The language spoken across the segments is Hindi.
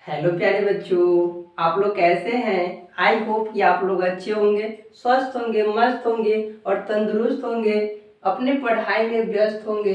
हेलो प्यारे बच्चों, आप लोग कैसे हैं। आई होप कि आप लोग अच्छे होंगे, स्वस्थ होंगे, मस्त होंगे और तंदुरुस्त होंगे, अपने पढ़ाई में व्यस्त होंगे।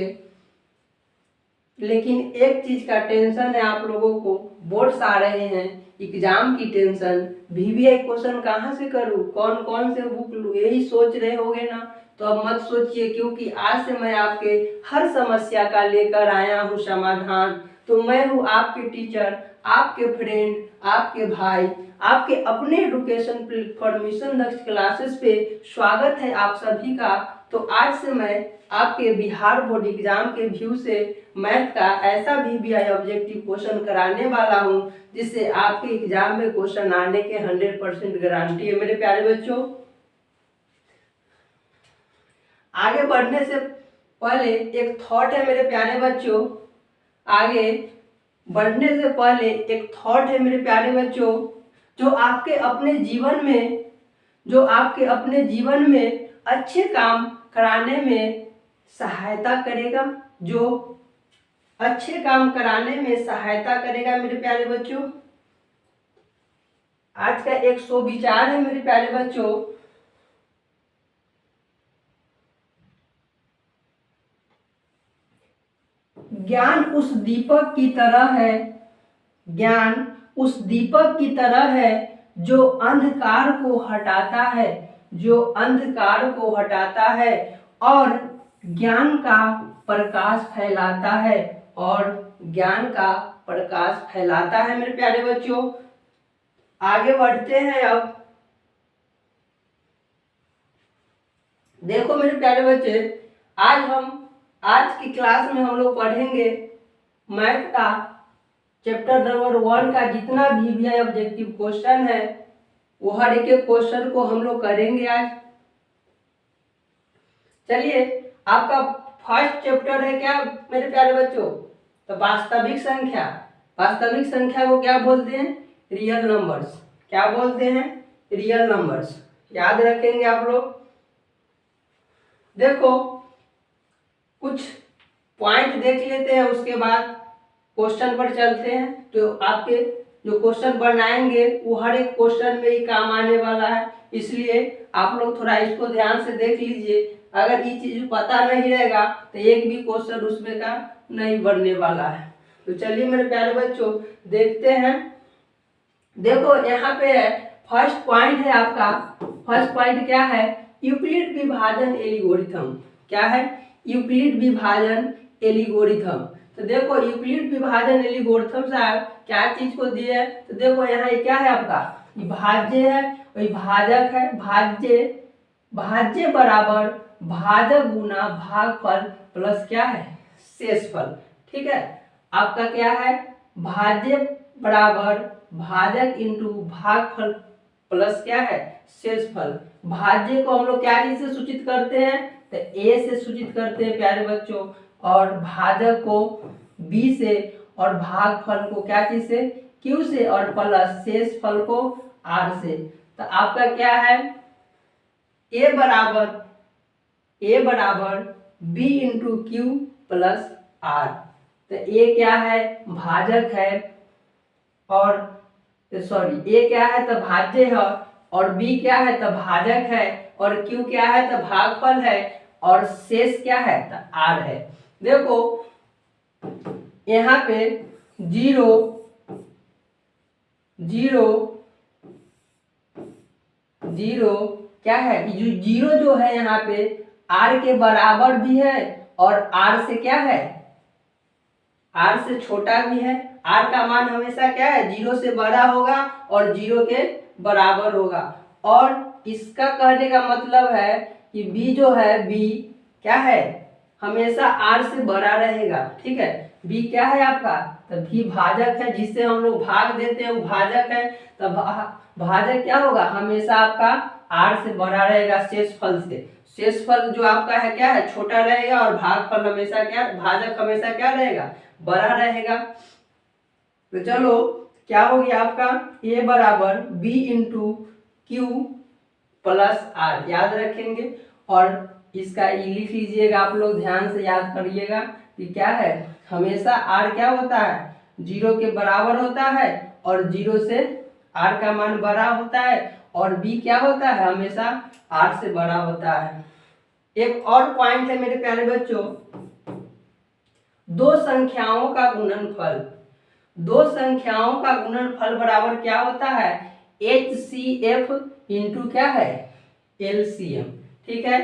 लेकिन एक चीज का टेंशन है आप लोगों को, बोर्ड्स आ रहे हैं, एग्जाम की टेंशन। वीवीआई क्वेश्चन कहाँ से करूँ, कौन कौन से बुक लूँ, यही सोच रहे होगे ना। तो अब मत सोचिए, क्योंकि आज से मैं आपके हर समस्या का लेकर आया हूँ समाधान। तो मैं हूँ आपके टीचर, आपके फ्रेंड, आपके भाई, आपके अपने एजुकेशन प्लेटफॉर्मेशन नेक्स्ट क्लासेस पे स्वागत है आप सभी का। तो आज से मैं आपके बिहार बोर्ड एग्जाम के व्यू से मैथ का ऐसा वीवीआई ऑब्जेक्टिव क्वेश्चन कराने वाला हूं जिससे आपके एग्जाम में क्वेश्चन आने के 100% गारंटी है मेरे प्यारे बच्चों। आगे बढ़ने से पहले एक थॉट है मेरे प्यारे बच्चों, आगे बढ़ने से पहले एक थॉट है मेरे प्यारे बच्चों, जो आपके अपने जीवन में अच्छे काम कराने में सहायता करेगा, जो अच्छे काम कराने में सहायता करेगा मेरे प्यारे बच्चों। आज का एक सो विचार है मेरे प्यारे बच्चों। ज्ञान उस दीपक की तरह है, ज्ञान उस दीपक की तरह है जो अंधकार को हटाता है, जो अंधकार को हटाता है और ज्ञान का प्रकाश फैलाता है, और ज्ञान का प्रकाश फैलाता है मेरे प्यारे बच्चों। आगे बढ़ते हैं। अब देखो मेरे प्यारे बच्चे, आज की क्लास में हम लोग पढ़ेंगे मैथ का चैप्टर नंबर 1 का जितना भी वीवीआई ऑब्जेक्टिव क्वेश्चन है वो हर एक क्वेश्चन को हम लोग करेंगे आज। चलिए, आपका फर्स्ट चैप्टर है क्या मेरे प्यारे बच्चों, तो वास्तविक संख्या। वास्तविक संख्या को क्या बोलते हैं, रियल नंबर्स। क्या बोलते हैं, रियल नंबर्स। याद रखेंगे आप लोग। देखो कुछ पॉइंट देख लेते हैं, उसके बाद क्वेश्चन पर चलते हैं। तो आपके जो क्वेश्चन बनाएंगे वो हर एक क्वेश्चन में ही काम आने वाला है, इसलिए आप लोग थोड़ा इसको ध्यान से देख लीजिए। अगर ये चीज पता नहीं रहेगा तो एक भी क्वेश्चन उसमें का नहीं बनने वाला है। तो चलिए मेरे प्यारे बच्चों देखते हैं। देखो यहाँ पे है फर्स्ट पॉइंट है आपका। फर्स्ट पॉइंट क्या है, यूक्लिड विभाजन एल्गोरिथम। क्या है, यूक्लिड विभाजन एल्गोरिथम। तो देखो यूक्लिड विभाजन एल्गोरिथम साहब क्या चीज को दिए है, तो देखो यहाँ ये क्या है आपका, भाज्य है, वही भाजक है। भाज्य बराबर भाजक गुना भागफल प्लस क्या है, शेषफल। ठीक है, आपका क्या है, भाज्य बराबर भाजक इंटू भागफल प्लस क्या है, शेषफल। भाज्य को हम लोग क्या चीज से सूचित करते हैं, तो ए से सूचित करते हैं प्यारे बच्चों, और भाजक को बी से, और भागफल को क्या चीज से, क्यू से, और प्लस शेषफल को आर से। तो आपका क्या है, ए बराबर B into Q plus R. तो ए क्या है, भाजक है, और सॉरी ए क्या है तो भाज्य है, और बी क्या है तो भाजक है, और क्यू क्या है तो भागफल है, और शेष क्या है तो आर है। देखो यहाँ पे जीरो जीरो जीरो क्या है, जीरो जो है यहाँ पे आर के बराबर भी है, और आर से क्या है, आर से छोटा भी है। आर का मान हमेशा क्या है, जीरो से बड़ा होगा और जीरो के बराबर होगा। और इसका कहने का मतलब है कि बी जो है, बी क्या है, हमेशा आर से बड़ा रहेगा। ठीक है, बी क्या है आपका, तो भी भाजक है, जिससे हम लोग भाग देते हैं वो भाजक है। तो भाजक क्या होगा, हमेशा आपका आर से बड़ा रहेगा शेषफल से। शेषफल जो आपका है क्या है, छोटा रहेगा, और भागफल हमेशा क्या, भाजक हमेशा क्या रहेगा, बड़ा रहेगा। तो चलो क्या हो गया आपका, ए बराबर B into Q plus R, याद रखेंगे। और इसका लिख लीजिएगा आप लोग, ध्यान से याद करिएगा कि क्या है, हमेशा आर क्या होता है, जीरो के बराबर होता है, और 0 से r का मान बड़ा होता है और b क्या होता है, हमेशा r से बड़ा होता है। एक और पॉइंट है मेरे प्यारे बच्चों, दो संख्याओं का गुणनफल। दो संख्याओं का गुणनफल बराबर क्या होता है, HCF इंटू क्या है, LCM। ठीक है,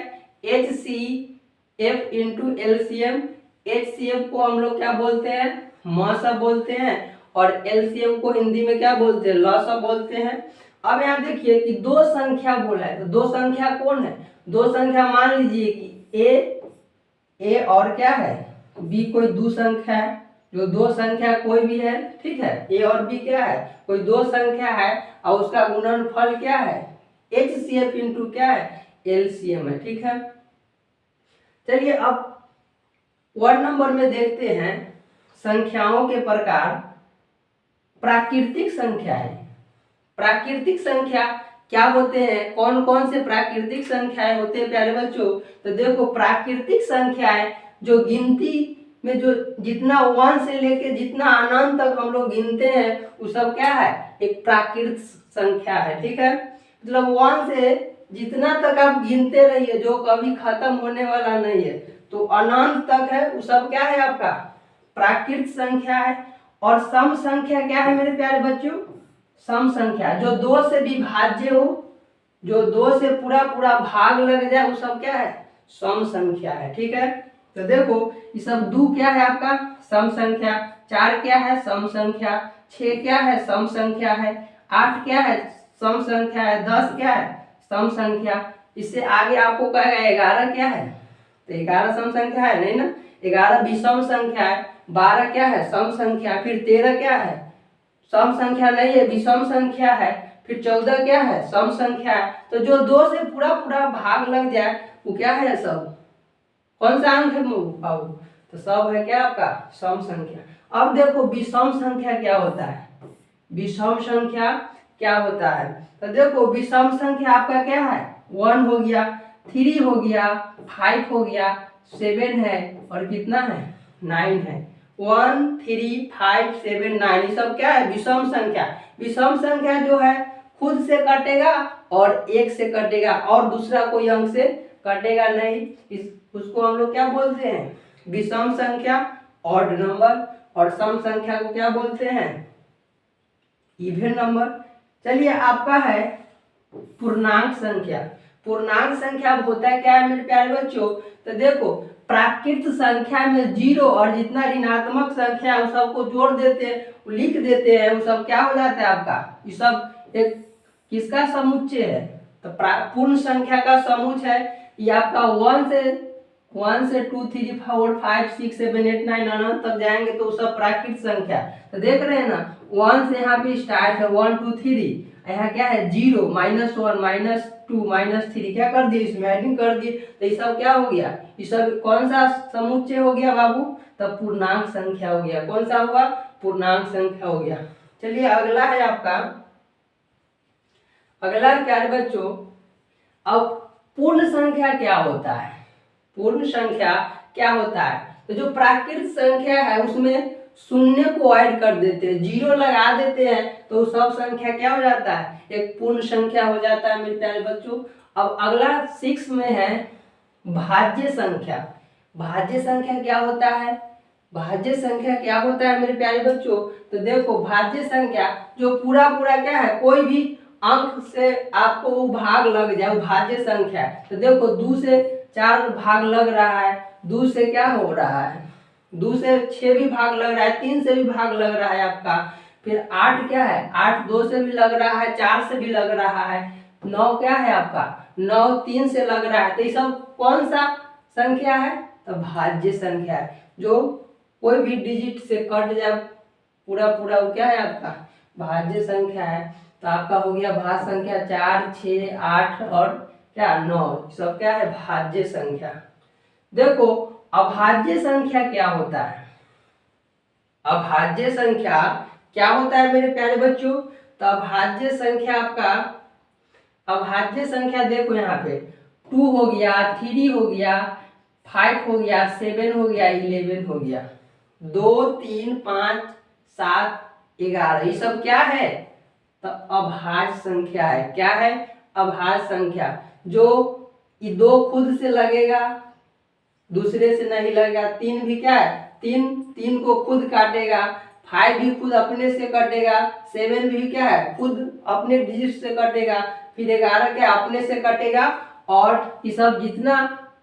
HCF इंटू LCM। HCF को हम लोग क्या बोलते हैं, मौसा बोलते हैं, और LCM को हिंदी में क्या बोलते हैं, लौसा बोलते हैं। अब यहाँ देखिए कि दो संख्या बोला है, तो दो संख्या कौन है, दो संख्या मान लीजिए कि A और क्या है B, कोई दो संख्या है, जो दो संख्या कोई भी है, ठीक है, A और B क्या है, कोई दो संख्या है, और उसका गुणनफल क्या है, HCF इंटू क्या है, LCM है। ठीक है, चलिए अब वर्ड नंबर में देखते हैं संख्याओं के प्रकार। प्राकृतिक संख्या है, प्राकृतिक संख्या क्या होते हैं, कौन कौन से प्राकृतिक संख्याएं होते हैं प्यारे बच्चों, तो देखो प्राकृतिक संख्याएं जो गिनती में जो जितना 1 से लेके जितना अनंत तक हम लोग गिनते हैं वो सब क्या है, एक प्राकृतिक संख्या है। ठीक है, मतलब 1 से जितना तक आप गिनते रहिए जो कभी खत्म होने वाला नहीं है, तो अनंत तक है, वो सब क्या है, आपका प्राकृतिक संख्या है। और सम संख्या क्या है मेरे प्यारे बच्चों, सम संख्या जो 2 से विभाज्य हो, जो 2 से पूरा पूरा भाग लग जाए, वो सब क्या है, सम संख्या है। ठीक है, तो देखो ये सब 2 क्या है आपका सम संख्या, 4 क्या है सम संख्या, 6 क्या है सम संख्या है, 8 क्या है सम संख्या है, 10 क्या है सम संख्या। इससे आगे आपको कहेगा 11 क्या है, तो 11 सम संख्या है नहीं ना, 11 विषम संख्या है, 12 क्या है सम संख्या, फिर 13 क्या है सम संख्या नहीं है, विषम संख्या है, फिर 14 क्या है सम संख्या है। तो जो 2 से पूरा पूरा भाग लग जाए वो क्या है, सब कौन सा अंक है बाबू, तो सब है क्या आपका सम संख्या। अब देखो विषम संख्या क्या होता है, विषम संख्या क्या होता है, तो देखो विषम संख्या आपका क्या है, 1 हो गया, 3 हो गया, 5 हो गया, 7 है, और कितना है 9 है। 1 3 5 7 9 ये सब क्या है विषम संख्या। विषम संख्या जो है खुद से कटेगा और 1 से कटेगा और दूसरा कोई अंक से कटेगा नहीं, उसको हम लोग क्या बोलते हैं, विषम संख्या, ऑड नंबर। और सम संख्या को क्या बोलते हैं, इवन नंबर। चलिए आपका है पूर्णांक संख्या। पूर्णांक संख्या होता है क्या है मेरे प्यारे बच्चों, तो देखो प्राकृत संख्या में 0 और जितना ऋणात्मक संख्या है उस सबको जोड़ देते हैं, लिख देते हैं, वो सब क्या हो जाता है आपका, ये सब एक किसका समुच्चय है, तो पूर्ण संख्या का समुच्चय है। ये आपका 1 से 2 3 4 5 6 7 8 9 अनंत तक जाएंगे तो सब प्राकृत संख्या। तो देख रहे हैं ना 1 से यहाँ पे स्टार्ट है 1 2 3, यहाँ क्या है 0 -1 -2 -3 क्या कर दिए, इसमें एडिंग कर दिए, तो ये सब क्या हो गया, ये सब कौन सा समुच्चय हो गया बाबू, तब पूर्णांक संख्या हो गया। कौन सा हुआ, पूर्णांक संख्या हो गया। चलिए अगला है आपका, अगला प्यारे बच्चों, अब पूर्ण संख्या क्या होता है, पूर्ण संख्या क्या होता है, तो जो प्राकृत संख्या है उसमें शून्य को ऐड कर देते हैं, 0 लगा देते हैं, तो सब संख्या क्या हो जाता है, एक पूर्ण संख्या हो जाता है मेरे प्यारे बच्चों। अब अगला 6 में है भाज्य संख्या। भाज्य संख्या क्या होता है, भाज्य संख्या क्या होता है मेरे प्यारे बच्चों, तो देखो भाज्य संख्या जो पूरा पूरा क्या है, कोई भी अंक से आपको वो भाग लग जाए वो भाज्य संख्या है। तो देखो 2 से 4 भाग लग रहा है, 2 से क्या हो रहा है, 2 से 6 भी भाग लग रहा है, 3 से भी भाग लग रहा है आपका, फिर 8 क्या है, 8 2 से भी लग रहा है, 4 से भी लग रहा है, 9 क्या है आपका, 9 3 से लग रहा है। तो ये सब कौन सा संख्या है, तो भाज्य संख्या है, जो कोई भी डिजिट से कट जाए पूरा पूरा वो क्या है आपका भाज्य संख्या है। तो आपका हो गया भाज्य संख्या 4 6 8 और क्या 9, सब क्या है भाज्य संख्या। देखो अभाज्य संख्या क्या होता है, अभाज्य संख्या क्या होता है मेरे प्यारे बच्चों, तो अभाज्य संख्या आपका, अभाज्य संख्या देखो यहाँ पे 2 हो गया, 3 हो गया, 5 हो गया, 7 हो गया, 11 हो गया, 2 3 5 7 11। ये सब क्या है? तो अभाज्य संख्या है। क्या है? अभाज्य संख्या। जो ये 2 खुद से लगेगा, दूसरे से नहीं लगेगा। 3 भी क्या है? 3 को खुद काटेगा। 5 भी खुद अपने से कटेगा। 7 भी क्या है? खुद अपने डिजिट से कटेगा। फिर 11 क्या अपने से कटेगा। और ये सब जितना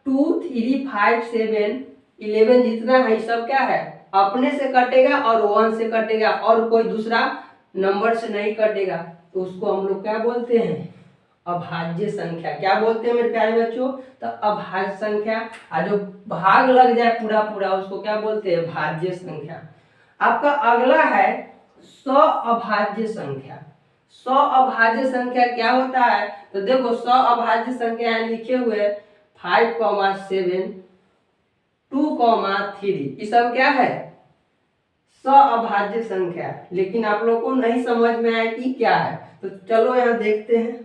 2, 3, 5, 7, 11 जितना है, ये सब क्या है? अपने से कटेगा और 1 से कटेगा और कोई दूसरा नंबर से नहीं कटेगा। तो उसको हम लोग क्या बोलते हैं? अभाज्य संख्या। क्या बोलते हैं मेरे प्यारे बच्चों? तो अभाज्य संख्या। और जो भाग लग जाए पूरा पूरा उसको क्या बोलते हैं? भाज्य संख्या। आपका अगला है सअभाज्य संख्या। सअभाज्य संख्या क्या होता है? तो देखो सअभाज्य संख्या लिखे हुए 5, 7, 2, 3। ये सब क्या है? सअभाज्य संख्या। लेकिन आप लोग को नहीं समझ में आया कि क्या है, तो चलो यहाँ देखते हैं।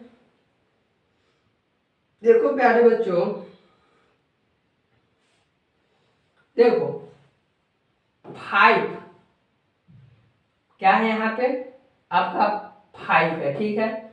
देखो प्यारे बच्चों, देखो 5 क्या है? यहाँ पे आपका 5 है, ठीक है।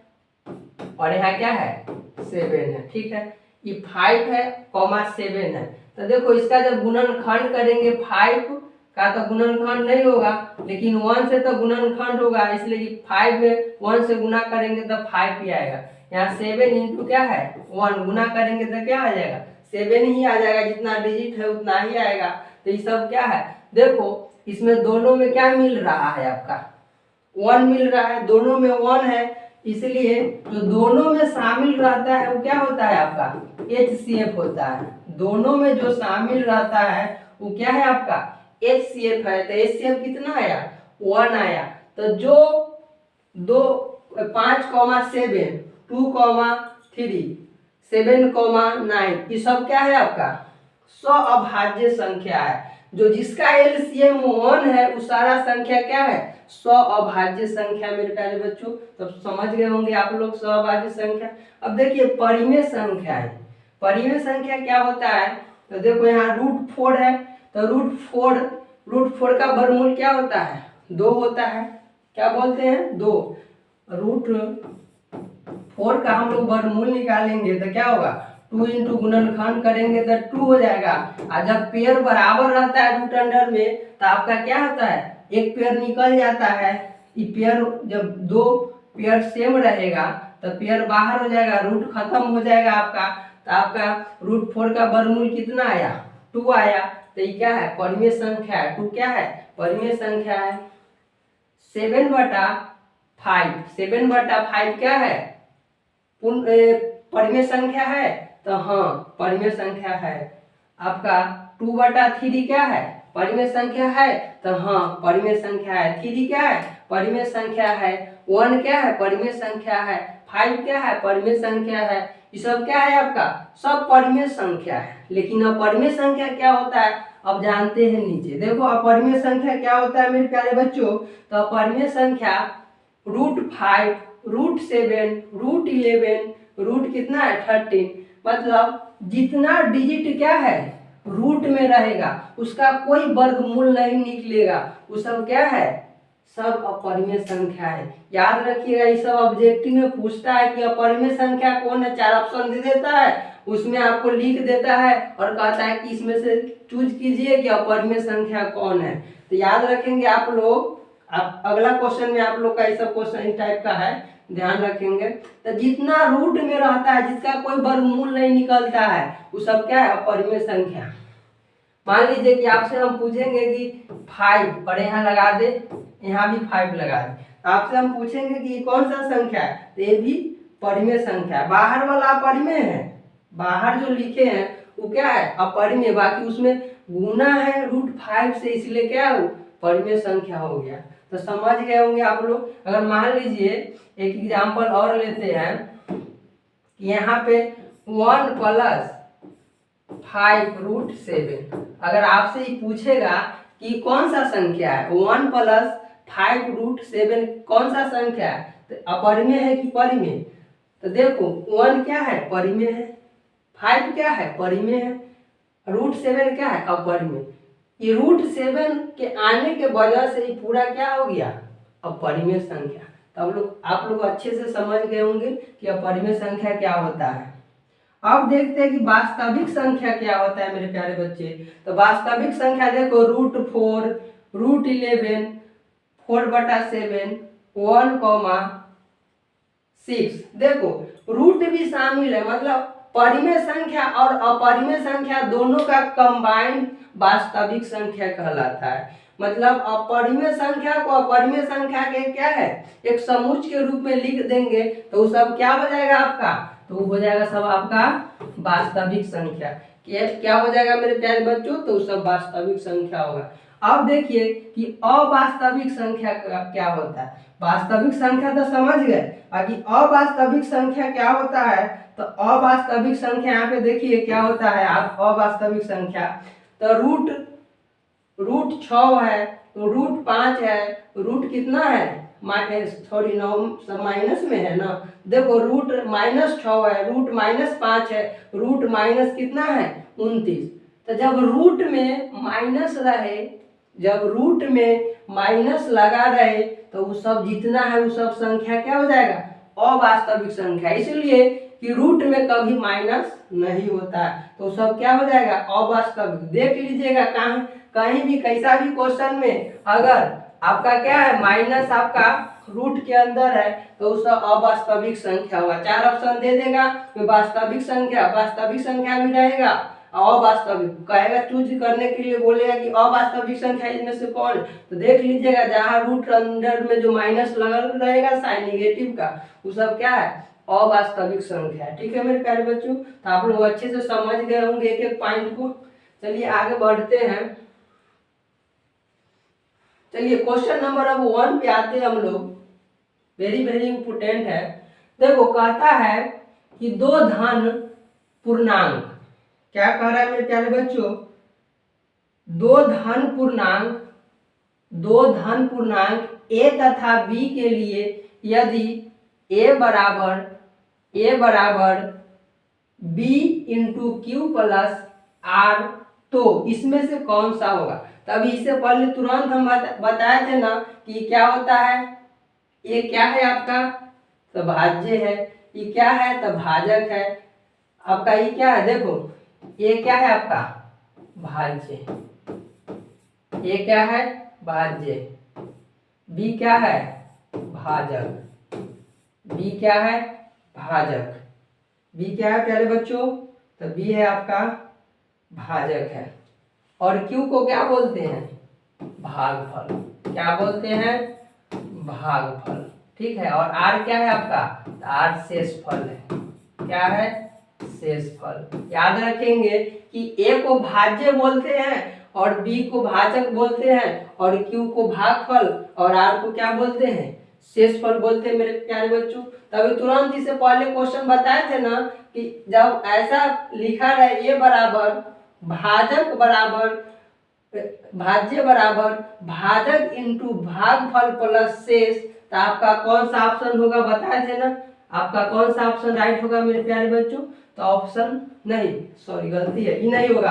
और यहाँ क्या है? 7 है, ठीक है। ये 5 है, 7 है। तो देखो इसका जब गुणनखंड करेंगे 5 का तो गुणनखंड नहीं होगा, लेकिन 1 से तो गुणनखंड होगा। इसलिए 5 में 1 से गुना करेंगे तो 5 ही आएगा। यहाँ 7 इंटू क्या है? 1 गुना करेंगे तो क्या आ जाएगा? 7 ही आ जाएगा। जितना डिजिट है उतना ही आएगा। तो ये सब क्या है? देखो इसमें दोनों में क्या मिल रहा है? आपका 1 मिल रहा है। दोनों में 1 है, इसलिए जो दोनों में शामिल रहता है वो क्या होता है? आपका HCF होता है। दोनों में जो शामिल रहता है वो क्या है? आपका HCF है। तो HCF कितना आया? 1 आया। तो जो 5, 7, 2, 3, 7, 9 ये सब क्या है? आपका सअभाज्य संख्या है। जो जिसका LCM 1 है वो सारा संख्या क्या है? सअभाज्य संख्या। मेरे प्यारे बच्चों तो समझ गए होंगे आप लोग सअभाज्य संख्या। अब देखिए परिमेय संख्या है। परिमेय संख्या क्या होता है? तो देखो यहाँ √4 है। तो √4 का वर्गमूल क्या होता है? 2 होता है। क्या बोलते हैं? 2। √4 का हम लोग वर्गमूल निकालेंगे तो क्या होगा? 2 इंटू गुणनखंड करेंगे तो 2 हो जाएगा। और जब पेयर बराबर रहता है रूट अंडर में तो आपका क्या होता है? एक पेयर निकल जाता है। ये पेयर जब 2 पेयर सेम रहेगा तो पेयर बाहर हो जाएगा, रूट खत्म हो जाएगा आपका। तो आपका √4 का वर्गमूल कितना आया? 2 आया। तो ये क्या है? परिमेय संख्या है। 2 क्या है? परिमेय संख्या है। 7/5 7/5 क्या है? परिमेय संख्या है। तो हाँ परिमेय संख्या है। आपका 2/3 क्या है? परिमेय संख्या है। तो हाँ परिमेय संख्या है। 3 क्या है? परिमेय संख्या है। 1 क्या है? परिमेय संख्या है। 5 क्या है? परिमेय संख्या है। ये सब क्या है? आपका सब परिमेय संख्या है। लेकिन अपरिमेय संख्या क्या होता है? अब जानते हैं नीचे। देखो अपरिमेय संख्या क्या होता है मेरे प्यारे बच्चों? तो अपरिमेय संख्या √5, √7, √11, रूट कितना है? 13। मतलब जितना डिजिट क्या है? रूट में रहेगा उसका कोई वर्गमूल नहीं निकलेगा। वो सब क्या है? सब अपरिमेय संख्या है। याद रखिएगा ये सब ऑब्जेक्टिव में पूछता है कि अपरिमेय संख्या कौन है। 4 ऑप्शन दे देता है, उसमें आपको लिख देता है और कहता है कि इसमें से चूज कीजिए कि अपरिमेय संख्या कौन है। तो याद रखेंगे आप लोग। आप अगला क्वेश्चन में आप लोग का ये सब क्वेश्चन इस टाइप का है, ध्यान रखेंगे। तो जितना रूट में रहता है, जिसका कोई वर्गमूल नहीं निकलता है, वो सब क्या है? अपरिमेय संख्या। मान लीजिए कि आपसे हम पूछेंगे कि 5 और यहाँ लगा दे, यहाँ भी 5 लगा दे। आपसे हम पूछेंगे कि कौन सा संख्या है? तो ये भी परिमेय संख्या। बाहर वाला अपरिमेय है, बाहर जो लिखे हैं वो क्या है? अपरिमेय। बाकी उसमें गुना है √5 से, इसलिए क्या है? परिमेय संख्या हो गया। तो समझ गए होंगे आप लोग। अगर मान लीजिए एक एग्जाम्पल और लेते हैं कि यहाँ पे 1 + 5 √7। अगर आपसे ही पूछेगा कि कौन सा संख्या है? 1 + 5 √7 कौन सा संख्या है? तो अपरिमेय है कि परिमेय? तो देखो 1 क्या है? परिमेय है। 5 क्या है? परिमेय है। √7 क्या है? अपरिमेय। ये √7 के आने के वजह से ये पूरा क्या हो गया? अपरिमेय संख्या। तो आप लोग अच्छे से समझ गए होंगे कि अपरिमेय संख्या क्या होता है। अब देखते हैं कि वास्तविक संख्या क्या होता है मेरे प्यारे बच्चे। तो वास्तविक संख्या देखो √4, √11, 4/7, 1,6। देखो रूट भी शामिल है, मतलब परिमेय संख्या और अपरिमेय संख्या दोनों का कंबाइंड वास्तविक संख्या कहलाता है। मतलब अपरिमेय संख्या को अपरिमेय संख्या के क्या है एक समुच्च के रूप में लिख देंगे तो सब क्या हो जाएगा आपका, तो वो हो जाएगा सब आपका वास्तविक संख्या। क्या हो जाएगा मेरे प्यारे बच्चों, तो सब वास्तविक संख्या होगा। अब देखिए कि अवास्तविक संख्या क्या होता है। वास्तविक संख्या तो समझ गए, बाकी अवास्तविक संख्या क्या होता है। तो अवास्तविक संख्या यहाँ पे देखिए क्या होता है। आप अवास्तविक संख्या तो रूट 6 है, तो √5 है, रूट कितना है माइनस में है ना। देखो रूट -6 है, रूट -5 है, रूट माइनस कितना है 29। तो जब रूट में माइनस रहे, जब रूट में माइनस लगा रहे तो वो सब जितना है वो सब संख्या क्या हो जाएगा अवास्तविक संख्या। इसलिए कि रूट में कभी माइनस नहीं होता है तो सब क्या हो जाएगा अवास्तविक। देख लीजिएगा कहीं भी कैसा भी क्वेश्चन में अगर आपका क्या है माइनस आपका रूट के अंदर है तो उसका अवास्तविक संख्या होगा। 4 ऑप्शन दे देगा तो वास्तविक संख्या भी रहेगा, अवास्तविक कहेगा चूज करने के लिए बोलेगा कि अवास्तविक संख्या इनमें से कौन। तो देख लीजिएगा जहाँ रूट अंदर में जो माइनस लगा रहेगा साइन निगेटिव का वो सब क्या है अवास्तविक संख्या है। ठीक है मेरे प्यारे बच्चों, तो आप लोग अच्छे से समझ गए होंगे एक एक पॉइंट को। चलिए आगे बढ़ते हैं। चलिए क्वेश्चन नंबर अब 1 पे आते हैं हम लोग। वेरी वेरी इंपोर्टेंट है। देखो कहता है कि दो धन पूर्णांक, क्या कह रहा है मेरे प्यारे बच्चों, दो धन पूर्णांक a तथा b के लिए यदि a बराबर b into Q plus r तो इसमें से कौन सा होगा। तभी इससे पहले तुरंत हम बताए थे ना कि क्या होता है, ये क्या है आपका तो भाज्य है, ये क्या है तो भाजक है आपका। ये क्या है देखो, ये क्या है आपका भाज्य, ये क्या है भाज्य, बी क्या है भाजक, बी क्या है भाजक, बी क्या है प्यारे बच्चों, तो बी है आपका भाजक है। और क्यू को क्या बोलते हैं भागफल, क्या बोलते हैं भागफल। ठीक है, और आर क्या है आपका, आर शेषफल है, क्या है शेषफल। याद रखेंगे कि ए को भाज्य बोलते हैं और बी को भाजक बोलते हैं और क्यू को भागफल और आर को क्या बोलते हैं शेषफल बोलते हैं मेरे प्यारे बच्चों। तभी तुरंत इससे पहले क्वेश्चन बताए थे ना कि जब ऐसा लिखा रहे ये बराबर भाजक बराबर भाज्य बराबर भाजक इंटू भागफल प्लस शेष, तो आपका कौन सा ऑप्शन होगा बताए थे ना। आपका कौन सा ऑप्शन राइट होगा मेरे प्यारे बच्चों, तो ऑप्शन नहीं, सॉरी गलती है, ये नहीं होगा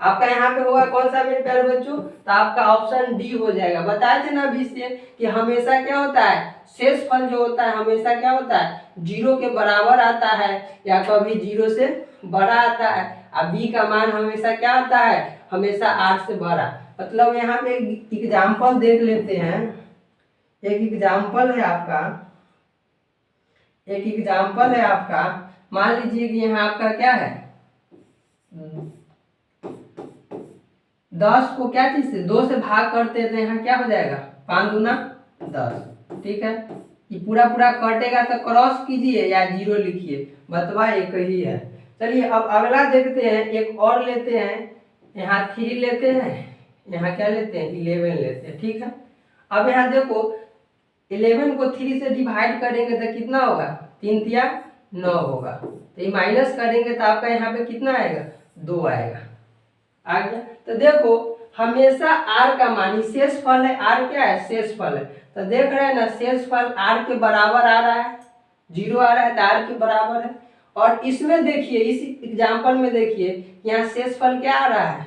आपका यहाँ पे होगा कौन सा मेरे प्यारे बच्चों, तो आपका ऑप्शन डी हो जाएगा। बताए थे ना अभी से कि हमेशा क्या होता है शेषफल जो होता है हमेशा क्या होता है 0 के बराबर आता है या कभी 0 से बड़ा आता है। अब बी का मान हमेशा क्या आता है हमेशा आर से बड़ा। मतलब यहाँ पे एक एग्जाम्पल देख लेते हैं। एक एग्जाम्पल है आपका, मान लीजिए कि यहाँ आपका क्या है 10 को क्या चीज से 2 से भाग करते हैं तो यहाँ क्या हो जाएगा 5 दूना 10। ठीक है, ये पूरा कटेगा तो क्रॉस कीजिए या 0 लिखिए, बतवा एक ही है। चलिए अब अगला देखते हैं, एक और लेते हैं, यहाँ 3 लेते हैं, यहाँ क्या लेते हैं 11 लेते हैं। ठीक है, अब यहाँ देखो 11 को 3 से डिवाइड करेंगे तो कितना होगा 3 तिया 9 होगा, तो ये माइनस करेंगे तो आपका यहाँ पे कितना आएगा 2 आएगा। आ गया, तो देखो हमेशा r का मान शेषफल है, r क्या है शेषफल है, तो देख रहे हैं ना शेषफल r के बराबर आ रहा है, 0 आ रहा है तो r के बराबर है। और इसमें देखिए इस एग्जाम्पल में देखिए यहाँ शेषफल क्या आ रहा है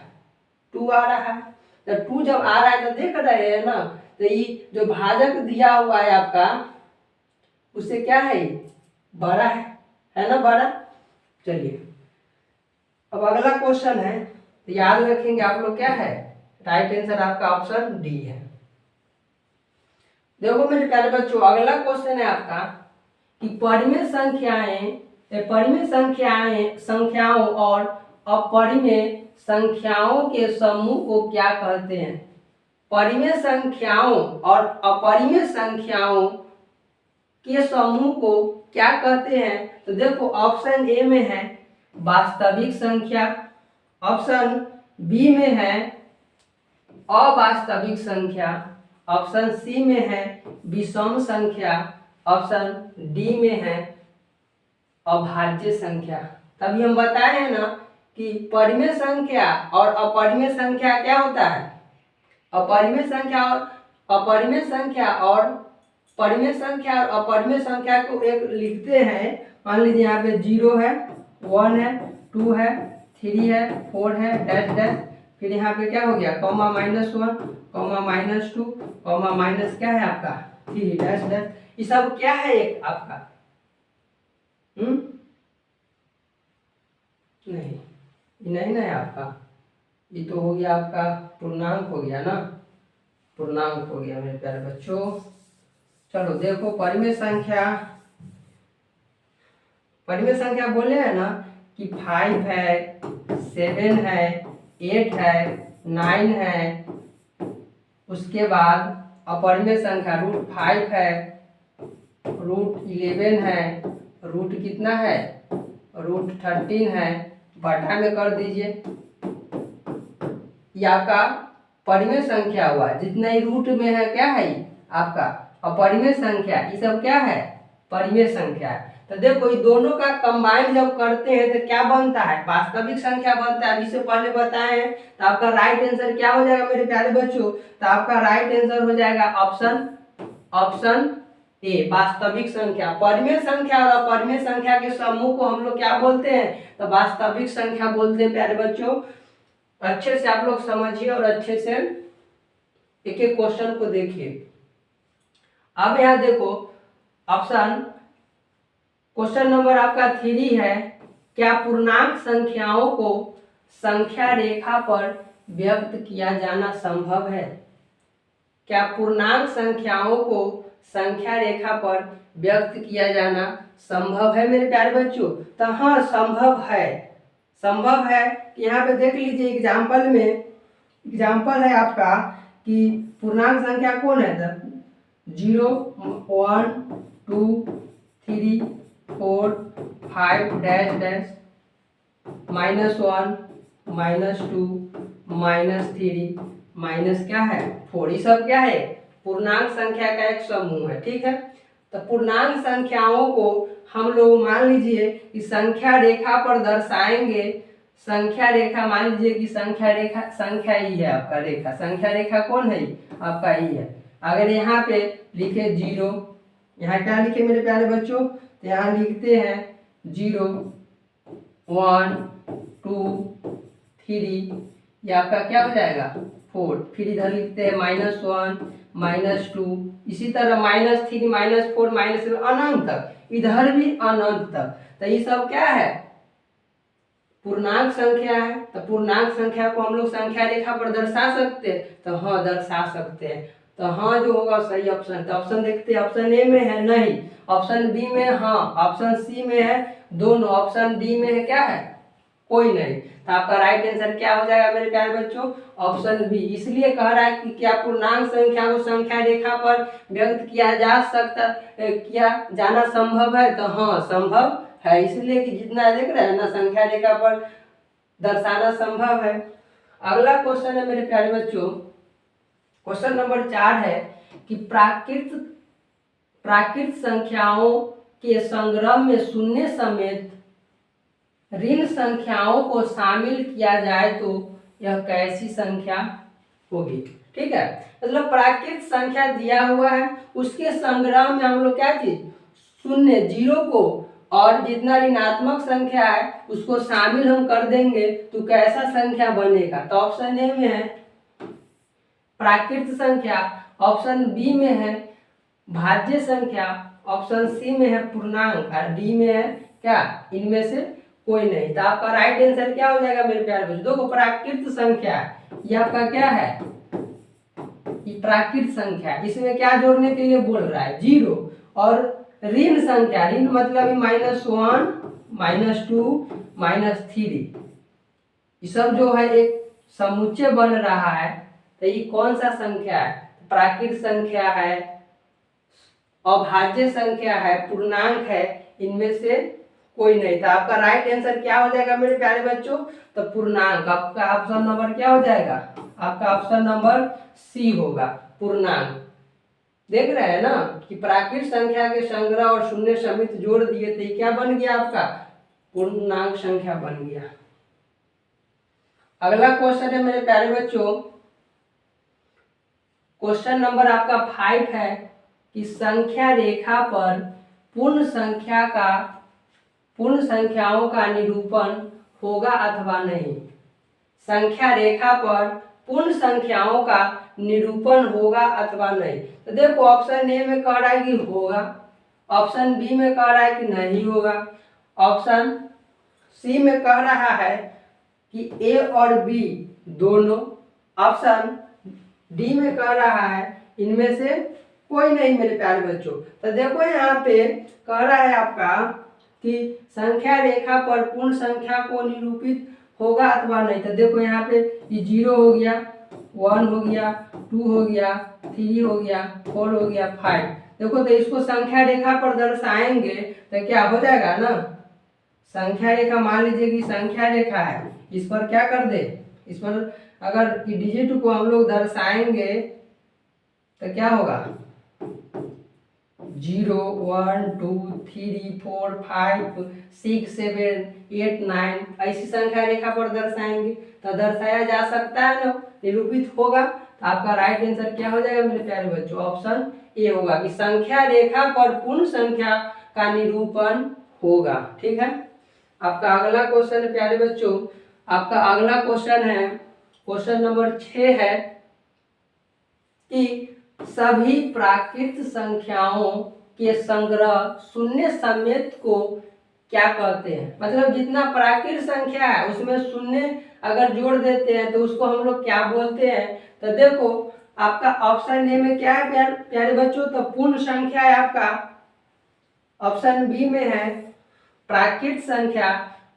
2 आ रहा है, तो 2 जब आ रहा है तो देख रहे हैं ना तो ये जो भाजक दिया हुआ है आपका उससे क्या है, बड़ा है ना, बड़ा। चलिए अब अगला क्वेश्चन है, तो याद रखेंगे आप लोग, क्या है राइट आंसर आपका ऑप्शन डी है। देखो मेरे प्यारे बच्चों, अगला क्वेश्चन है आपका कि परिमेय संख्याओं और अपरिमेय संख्याओं के समूह को क्या कहते हैं। परिमेय संख्याओं और अपरिमेय संख्याओं के समूह को क्या कहते हैं। तो देखो ऑप्शन ए में है वास्तविक संख्या, ऑप्शन बी में है अवास्तविक संख्या, ऑप्शन सी में है विषम संख्या, ऑप्शन डी में है अभाज्य संख्या। तभी हम बताए हैं ना कि परिमेय संख्या और अपरिमेय संख्या क्या होता है। अपरिमेय संख्या और परिमेय संख्या और अपरिमेय संख्या को एक लिखते हैं। मान लीजिए यहाँ पे 0 है, 1 है, 2 है, 3 है, 4 है, डैश डैश, फिर यहाँ पे क्या हो गया कॉमा -1, कॉमा -2, कॉमा माइनस क्या है आपका 3, डैश डैश। ये सब क्या है एक आपका नहीं है आपका, ये तो हो गया आपका पूर्णांक हो गया ना, पूर्णांक हो गया मेरे प्यारे बच्चों। चलो देखो परिमेय संख्या बोले हैं ना कि 5 है, 7 है, 8 है, 9 है। उसके बाद अपरिमेय संख्या √5 है, √11 है, रूट कितना है √13 है, बटा में कर दीजिए। ये आपका परिमेय संख्या हुआ, जितना ही रूट में है क्या है आपका अपरिमेय संख्या। ये सब क्या है परिमेय संख्या है। तो देखो ये दोनों का कंबाइन जब करते हैं तो क्या बनता है, वास्तविक संख्या बनता है। इससे पहले बताए हैं। तो आपका राइट आंसर क्या हो जाएगा मेरे प्यारे बच्चों। तो आपका राइट आंसर हो जाएगा ऑप्शन ए, वास्तविक संख्या। परिमेय संख्या और अपरिमेय संख्या के समूह को हम लोग क्या बोलते हैं, तो वास्तविक संख्या बोलते हैं प्यारे बच्चों। अच्छे से आप लोग समझिए और अच्छे से एक एक क्वेश्चन को देखिए। अब यहाँ देखो क्वेश्चन नंबर आपका 3 है, क्या पूर्णांक संख्याओं को संख्या रेखा पर व्यक्त किया जाना संभव है। क्या पूर्णांक संख्याओं को संख्या रेखा पर व्यक्त किया जाना संभव है मेरे प्यारे बच्चों। तो हाँ संभव है। यहाँ पे देख लीजिए एग्जाम्पल है आपका कि पूर्णांक संख्या कौन है, 0, 1, 2, 3, 4, 5, डैश डैश, -1, -2, -3, माइनस क्या है 4। ये सब क्या है पूर्णांक संख्या का एक समूह है, ठीक है। तो पूर्णांक संख्याओं को हम लोग मान लीजिए कि संख्या रेखा पर दर्शाएंगे। संख्या रेखा मान लीजिए कि संख्या ही है आपका रेखा। संख्या रेखा कौन है आपका ही है। अगर यहाँ पे लिखे 0, यहाँ क्या लिखे मेरे प्यारे बच्चों, तो यहाँ लिखते हैं 0, 1, 2, 3, ये आपका क्या हो जाएगा 4। फिर इधर लिखते हैं -1, -2, इसी तरह -3, -4, -7 अनंत तक, इधर भी अनंत तक। तो ये सब क्या है पूर्णांक संख्या है। तो पूर्णांक संख्या को हम लोग संख्या रेखा पर दर्शा सकते हैं। तो हाँ दर्शा सकते हैं। तो हाँ जो होगा सही ऑप्शन। तो ऑप्शन देखते हैं, ऑप्शन ए में है नहीं, ऑप्शन बी में हाँ, ऑप्शन सी में है दोनों, ऑप्शन डी में है क्या है कोई नहीं। तो आपका राइट आंसर क्या हो जाएगा मेरे प्यारे बच्चों, ऑप्शन बी। इसलिए कह रहा है कि क्या पूर्णांक संख्या को संख्या रेखा पर व्यक्त किया जाना संभव है। तो हाँ संभव है, इसलिए कि जितना देख रहे हैं ना संख्या रेखा पर दर्शाना संभव है। अगला क्वेश्चन है मेरे प्यारे बच्चों, क्वेश्चन नंबर 4 है कि प्राकृत संख्याओं के संग्रह में शून्य समेत ऋण संख्याओं को शामिल किया जाए तो यह कैसी संख्या होगी। ठीक है, मतलब प्राकृत संख्या दिया हुआ है, उसके संग्रह में हम लोग क्या चीज शून्य 0 को और जितना ऋणात्मक संख्या है उसको शामिल हम कर देंगे तो कैसा संख्या बनेगा। तो ऑप्शन ए में है प्राकृत संख्या ऑप्शन बी में है भाज्य संख्या, ऑप्शन सी में है पूर्णांक और डी में है क्या, इनमें से कोई नहीं। तो आपका राइट आंसर क्या हो जाएगा मेरे प्यारे बच्चों? देखो प्राकृत संख्या ये आपका क्या है, ये प्राकृत संख्या, इसमें क्या जोड़ने के लिए बोल रहा है, जीरो। और ऋण संख्या, ऋण मतलब -1 -2 -3, ये सब जो है एक समुच्चय बन रहा है। तो ये कौन सा संख्या है? प्राकृत संख्या है, अभाज्य संख्या है, पूर्णांक है, इनमें से कोई नहीं। तो आपका राइट आंसर क्या हो जाएगा मेरे प्यारे बच्चों? तो पूर्णांक। आपका ऑप्शन नंबर क्या हो जाएगा? आपका ऑप्शन नंबर सी होगा, पूर्णांक। देख रहे हैं ना कि प्राकृत संख्या के संग्रह और शून्य समेत जोड़ दिए तो ये क्या बन गया आपका? पूर्णांक संख्या बन गया। अगला क्वेश्चन है मेरे प्यारे बच्चों, क्वेश्चन नंबर आपका 5 है कि संख्या रेखा पर पूर्ण संख्याओं का निरूपण होगा अथवा नहीं। संख्या रेखा पर पूर्ण संख्याओं का निरूपण होगा अथवा नहीं। तो देखो ऑप्शन ए में कह रहा है कि होगा, ऑप्शन बी में कह रहा है कि नहीं होगा, ऑप्शन सी में कह रहा है कि ए और बी दोनों, ऑप्शन डी में कह रहा है इनमें से कोई नहीं मेरे प्यारे बच्चों। तो देखो यहाँ पे कह रहा है आपका कि संख्या रेखा पर पूर्ण संख्या को निरूपित होगा अथवा नहीं। तो देखो यहाँ पे ये 0 हो गया, 1 हो गया, 2 हो गया, 3 हो गया, 4 हो गया, 5। देखो तो इसको संख्या रेखा पर दर्शाएंगे तो क्या हो जाएगा ना, संख्या रेखा, मान लीजिए कि संख्या रेखा है, इस पर क्या कर दे, इस पर अगर डिजिट को हम लोग दर्शाएंगे तो क्या होगा, 0 1 2 3 4 5 6 7 8 9 ऐसी संख्या रेखा पर दर्शाएंगे तो दर्शाया जा सकता है ना, निरूपित होगा। तो आपका राइट आंसर क्या हो जाएगा मेरे प्यारे बच्चों? ऑप्शन ए होगा कि संख्या रेखा पर पूर्ण संख्या का निरूपण होगा। ठीक है। आपका अगला क्वेश्चन है प्यारे बच्चों, आपका अगला क्वेश्चन है, क्वेश्चन नंबर 6 है कि सभी प्राकृत संख्याओं के संग्रह शून्य समेत को क्या कहते हैं? मतलब जितना प्राकृत संख्या है उसमें शून्य अगर जोड़ देते हैं तो उसको हम लोग क्या बोलते हैं? तो देखो आपका ऑप्शन ए में क्या है प्यारे बच्चों? तो पूर्ण संख्या है आपका, ऑप्शन बी में है प्राकृत संख्या,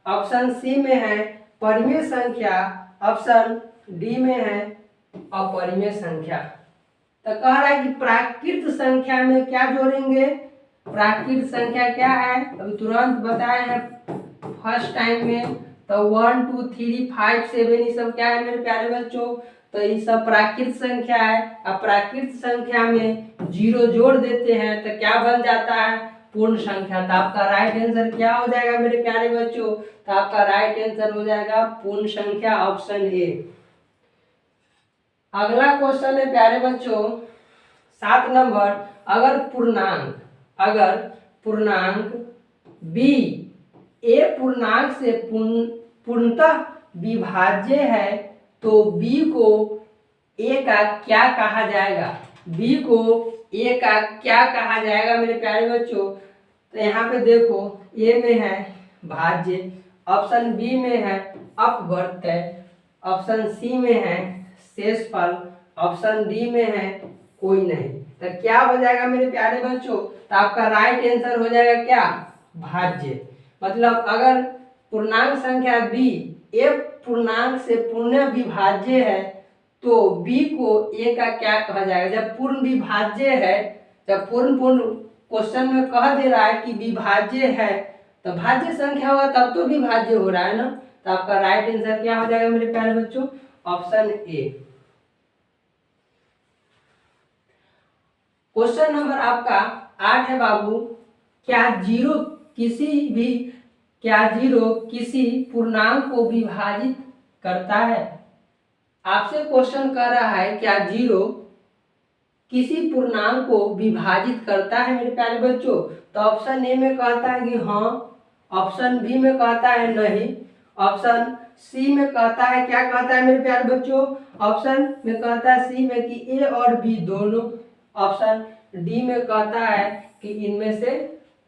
ऑप्शन सी में है परिमेय संख्या, ऑप्शन डी में है अपरिमेय संख्या। तो कह रहा है कि प्राकृत संख्या में क्या जोड़ेंगे? प्राकृत संख्या क्या है अभी तुरंत बताए हैं फर्स्ट टाइम में। तो 1 2 3 5 7 ये सब क्या है मेरे प्यारे बच्चों? तो ये सब प्राकृत संख्या है। अब प्राकृत संख्या में 0 जोड़ देते हैं तो क्या बन जाता है? पूर्ण संख्या। तो आपका राइट आंसर क्या हो जाएगा मेरे प्यारे बच्चों? तो आपका राइट आंसर हो जाएगा पूर्ण संख्या, ऑप्शन ए। अगला क्वेश्चन है प्यारे बच्चों 7 नंबर, अगर पूर्णांक b a पूर्णांक से पूर्णतः विभाज्य है तो b को a का क्या कहा जाएगा? b को a का क्या कहा जाएगा मेरे प्यारे बच्चों? तो यहाँ पे देखो a में है भाज्य, ऑप्शन बी में है अपवर्त्य, ऑप्शन सी में है शेषफल, ऑप्शन डी में है कोई नहीं। तो क्या हो जाएगा मेरे प्यारे बच्चों? तो आपका राइट आंसर हो जाएगा क्या? भाज्य। मतलब अगर पूर्णांक संख्या b a पूर्णांक से पूर्ण विभाज्य है तो b को a का क्या कहा जाएगा? जब पूर्ण विभाज्य है, जब पूर्ण क्वेश्चन में कह दे रहा है कि विभाज्य है तो भाज्य संख्या होगा तब तो विभाज्य हो रहा है ना। तो आपका राइट आंसर क्या हो जाएगा मेरे प्यारे बच्चों? Option A. क्वेश्चन नंबर आपका 8 है बाबू, क्या जीरो किसी पूर्णांक को विभाजित करता है? आपसे क्वेश्चन कर रहा है क्या जीरो किसी पूर्णांक को विभाजित करता है मेरे प्यारे बच्चों? तो ऑप्शन ए में कहता है कि हाँ, ऑप्शन बी में कहता है नहीं, ऑप्शन सी में कहता है, क्या कहता है मेरे प्यारे बच्चों, ऑप्शन में कहता है सी में कि ए और बी दोनों, ऑप्शन डी में कहता है कि इनमें से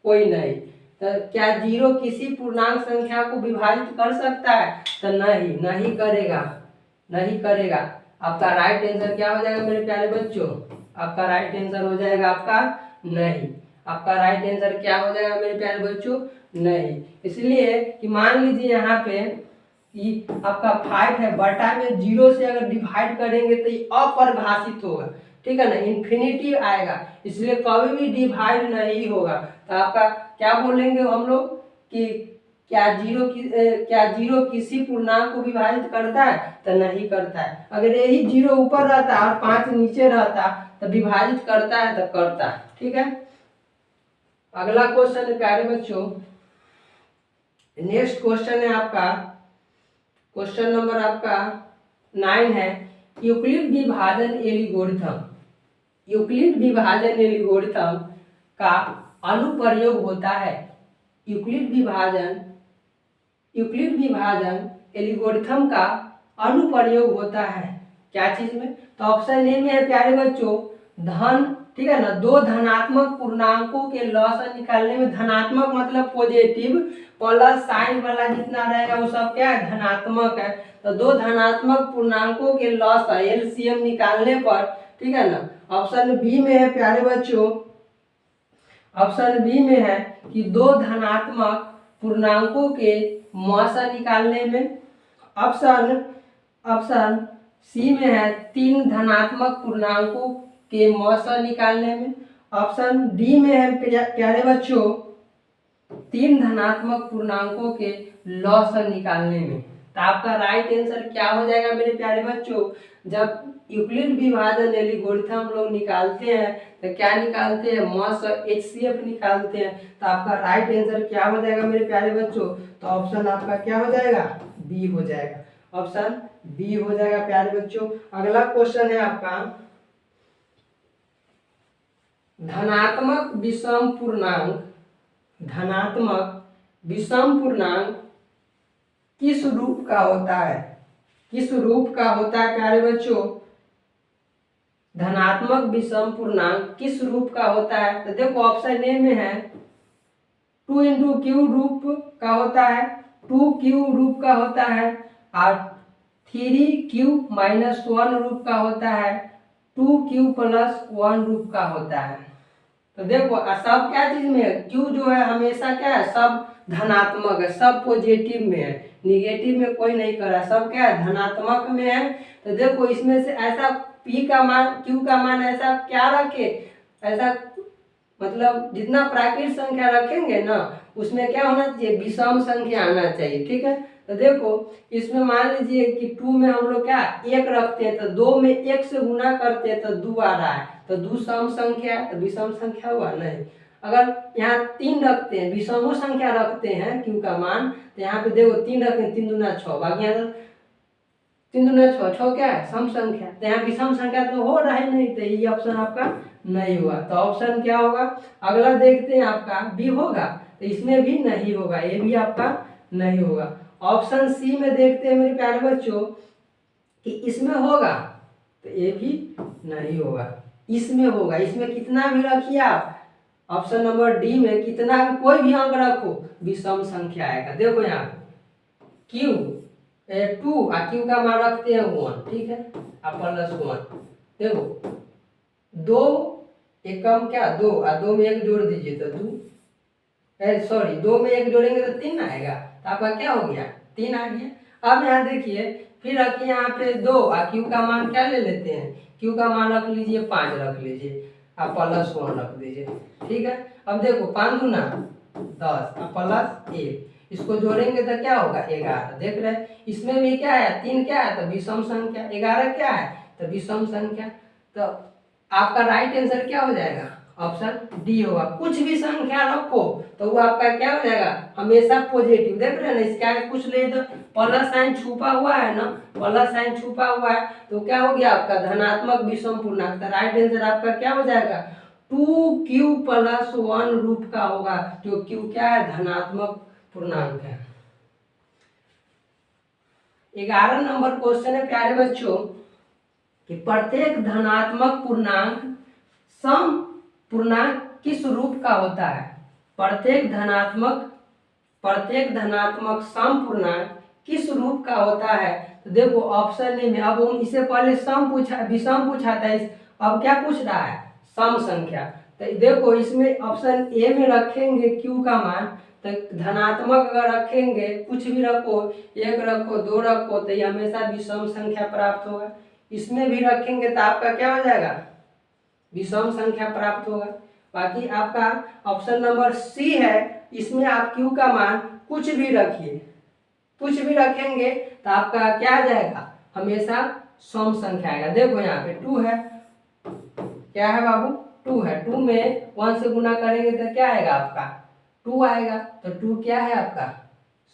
कोई नहीं। तो क्या जीरो किसी पूर्णांक संख्या को विभाजित कर सकता है, तो नहीं, नहीं करेगा, नहीं करेगा। आपका राइट आंसर क्या हो जाएगा मेरे प्यारे बच्चों, आपका राइट आंसर हो जाएगा आपका नहीं। आपका राइट आंसर क्या हो जाएगा मेरे प्यारे बच्चों, नहीं। इसलिए कि मान लीजिए यहाँ पे कि आपका 5 है, बटा में 0 से अगर डिवाइड करेंगे तो ये अपरिभाषित होगा, ठीक है ना, इन्फिनिटी आएगा, इसलिए कभी भी डिवाइड नहीं होगा। तो आपका क्या बोलेंगे हम लोग कि क्या जीरो किसी पूर्णांक को विभाजित करता है, तो नहीं करता है। अगर यही 0 ऊपर रहता और 5 नीचे रहता तो विभाजित करता है, तो करता है, ठीक है। अगला क्वेश्चन है प्यारे बच्चों, नेक्स्ट क्वेश्चन है आपका, क्वेश्चन नंबर आपका 9 है, यूक्लिड विभाजन एल्गोरिथम, यूक्लिड विभाजन एल्गोरिथम का अनुप्रयोग होता है। यूक्लिड विभाजन एल्गोरिथम का अनुप्रयोग होता है क्या चीज में, तो ऑप्शन ए में है प्यारे बच्चों धन, ठीक है ना, दो धनात्मक पूर्णांकों के लॉस निकालने में, धनात्मक मतलब पॉजिटिव, प्लस साइन वाला जितना रहेगा वो सब क्या है, धनात्मक है। तो दो धनात्मक पूर्णांकों के लॉस एलसीएम निकालने पर, ठीक है ना, ऑप्शन बी में है प्यारे बच्चों, ऑप्शन बी में है कि दो धनात्मक पूर्णांकों के मौसा निकालने में, ऑप्शन सी में है तीन धनात्मक पूर्णांकों के मौसा निकालने में, ऑप्शन डी में है प्यारे बच्चों तीन धनात्मक पूर्णांकों के लॉस निकालने में। तो आपका राइट आंसर क्या हो जाएगा मेरे प्यारे बच्चों, जब यूक्लिड विभाजन एल्गोरिथम हम लोग निकालते हैं तो क्या निकालते हैं, मॉस एचसीएफ निकालते हैं। तो आपका राइट आंसर क्या हो जाएगा मेरे प्यारे बच्चों, तो ऑप्शन आपका क्या हो जाएगा, बी हो जाएगा, ऑप्शन बी हो जाएगा प्यारे बच्चों। अगला क्वेश्चन है आपका, धनात्मक विषम पूर्णांक, धनात्मक विषम पूर्णांक किस रूप का होता है, किस रूप का होता है प्यारे बच्चों, धनात्मक विषम पूर्णांक किस रूप का होता है। तो देखो ऑप्शन ए में है 2 इंटू क्यू रूप का होता है, 2q रूप का होता है, और 3q-1 रूप का होता है, 2q+1 रूप का होता है। तो देखो सब क्या चीज में है, q जो है हमेशा क्या है, सब धनात्मक है, सब पॉजिटिव में है, निगेटिव में कोई नहीं कर रहा, सब क्या है, धनात्मक में है। तो देखो इसमें से ऐसा p का मान, q का मान ऐसा क्या रखे, ऐसा मतलब जितना प्राकृतिक संख्या रखेंगे ना उसमें क्या होना चाहिए, विषम संख्या आना चाहिए, ठीक है। तो देखो इसमें मान लीजिए कि 2 में हम लोग क्या 1 रखते हैं, तो 2 में 1 से गुना करते हैं तो 2 आ रहा है, तो 2 सम संख्या, तो विषम संख्या हुआ नहीं। अगर यहाँ 3 रखते हैं, विषमो संख्या रखते हैं q का मान, तो यहाँ पे देखो 3 रखते हैं, 3 दूना 6, बाकी यहाँ 3 दूना 6, 6 क्या है, सम संख्या, तो यहाँ विषम संख्या तो हो रहा ही नहीं, तो ये ऑप्शन आपका नहीं हुआ। तो ऑप्शन क्या होगा, अगला देखते हैं आपका बी होगा, तो इसमें भी नहीं होगा, ये भी आपका नहीं होगा। ऑप्शन सी में देखते हैं मेरे प्यारे बच्चों कि इसमें होगा, तो ये भी नहीं होगा, इसमें होगा, इसमें कितना भी रखिए आप, ऑप्शन नंबर डी में कितना भी कोई भी अंक रखो विषम संख्या आएगा। देखो यहाँ क्यू 2 और क्यू का मान रखते हैं 1, ठीक है, आप +1, देखो 2 एकम क्या 2 और 2 में 1 जोड़ दीजिए तो 2, सॉरी 2 में 1 जोड़ेंगे तो 3 आएगा, तो आपका क्या हो गया, 3 आ गया। अब यहाँ देखिए फिर रखिए यहाँ पे 2 और क्यू का मान क्या ले लेते हैं, क्यू का मान रख लीजिए 5 रख लीजिए, आप +1 रख दीजिए, ठीक है। अब देखो 5 दूना 10 और +1, इसको जोड़ेंगे तो क्या होगा 11, देख रहे हैं इसमें भी क्या है, 3 क्या है तो विषम संख्या, 11 क्या है तो विषम संख्या। तो आपका राइट आंसर क्या हो जाएगा, ऑप्शन डी होगा। कुछ भी संख्या रखो तो वो आपका क्या हो जाएगा, हमेशा पॉजिटिव, देख रहे हैं ना, इसका कुछ ले तो प्लस साइन छुपा हुआ है ना, प्लस साइन छुपा हुआ है, तो क्या हो गया आपका धनात्मक विषम पूर्णांक। तो राइट आंसर आपका क्या हो जाएगा, 2q+1 रूप का होगा, जो q क्या है, धनात्मक पूर्णांक है। 11 नंबर क्वेश्चन है प्यारे बच्चों कि प्रत्येक धनात्मक पूर्णांक सम पूर्णांक किस रूप का होता है। प्रत्येक धनात्मक सम पूर्णांक किस रूप का होता है। तो देखो ऑप्शन ए में, अब हम इससे पहले विषम पूछा था, अब क्या पूछ रहा है, सम संख्या। तो देखो इसमें ऑप्शन ए में रखेंगे क्यू का मान, तो धनात्मक अगर रखेंगे, कुछ भी रखो, 1 रखो 2 रखो, तो ये हमेशा विषम संख्या प्राप्त होगा। इसमें भी रखेंगे तो आपका क्या हो जाएगा, विषम संख्या प्राप्त होगा। बाकी आपका ऑप्शन नंबर सी है, इसमें आप क्यू का मान कुछ भी रखिए, कुछ भी रखेंगे तो आपका क्या आ जाएगा, हमेशा सम संख्या आएगा। देखो यहाँ पे 2 है, क्या है बाबू, 2 है, 2 में 1 से गुना करेंगे तो क्या आएगा आपका, 2 आएगा। तो 2 क्या है आपका,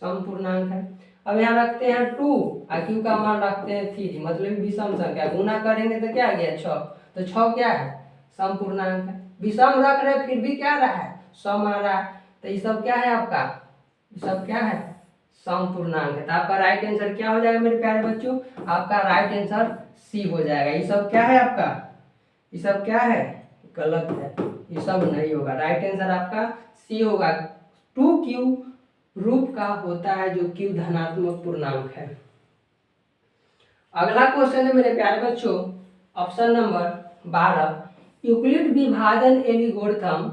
सम पूर्णांक है। अब यहाँ रखते हैं 2 और क्यू का मान रखते हैं 3, मतलब विषम संख्या, गुना करेंगे तो क्या आ गया 6, तो 6 क्या है, सम पूर्णांक है। विषम रख रहे फिर भी क्या रहा है, सम आ रहा है, तो ये सब क्या है आपका, ये सब क्या है, सम पूर्णांक है। तो आपका राइट आंसर क्या हो जाएगा मेरे प्यारे बच्चों, आपका राइट आंसर सी हो जाएगा। ये सब क्या है आपका, ये सब क्या है, गलत है, ये सब नहीं होगा, राइट आंसर आपका सी होगा। 2q रूप का होता है, जो q धनात्मक पूर्णांक है। अगला क्वेश्चन है मेरे प्यारे बच्चों, ऑप्शन नंबर 12, यूक्लिड विभाजन एल्गोरिथम।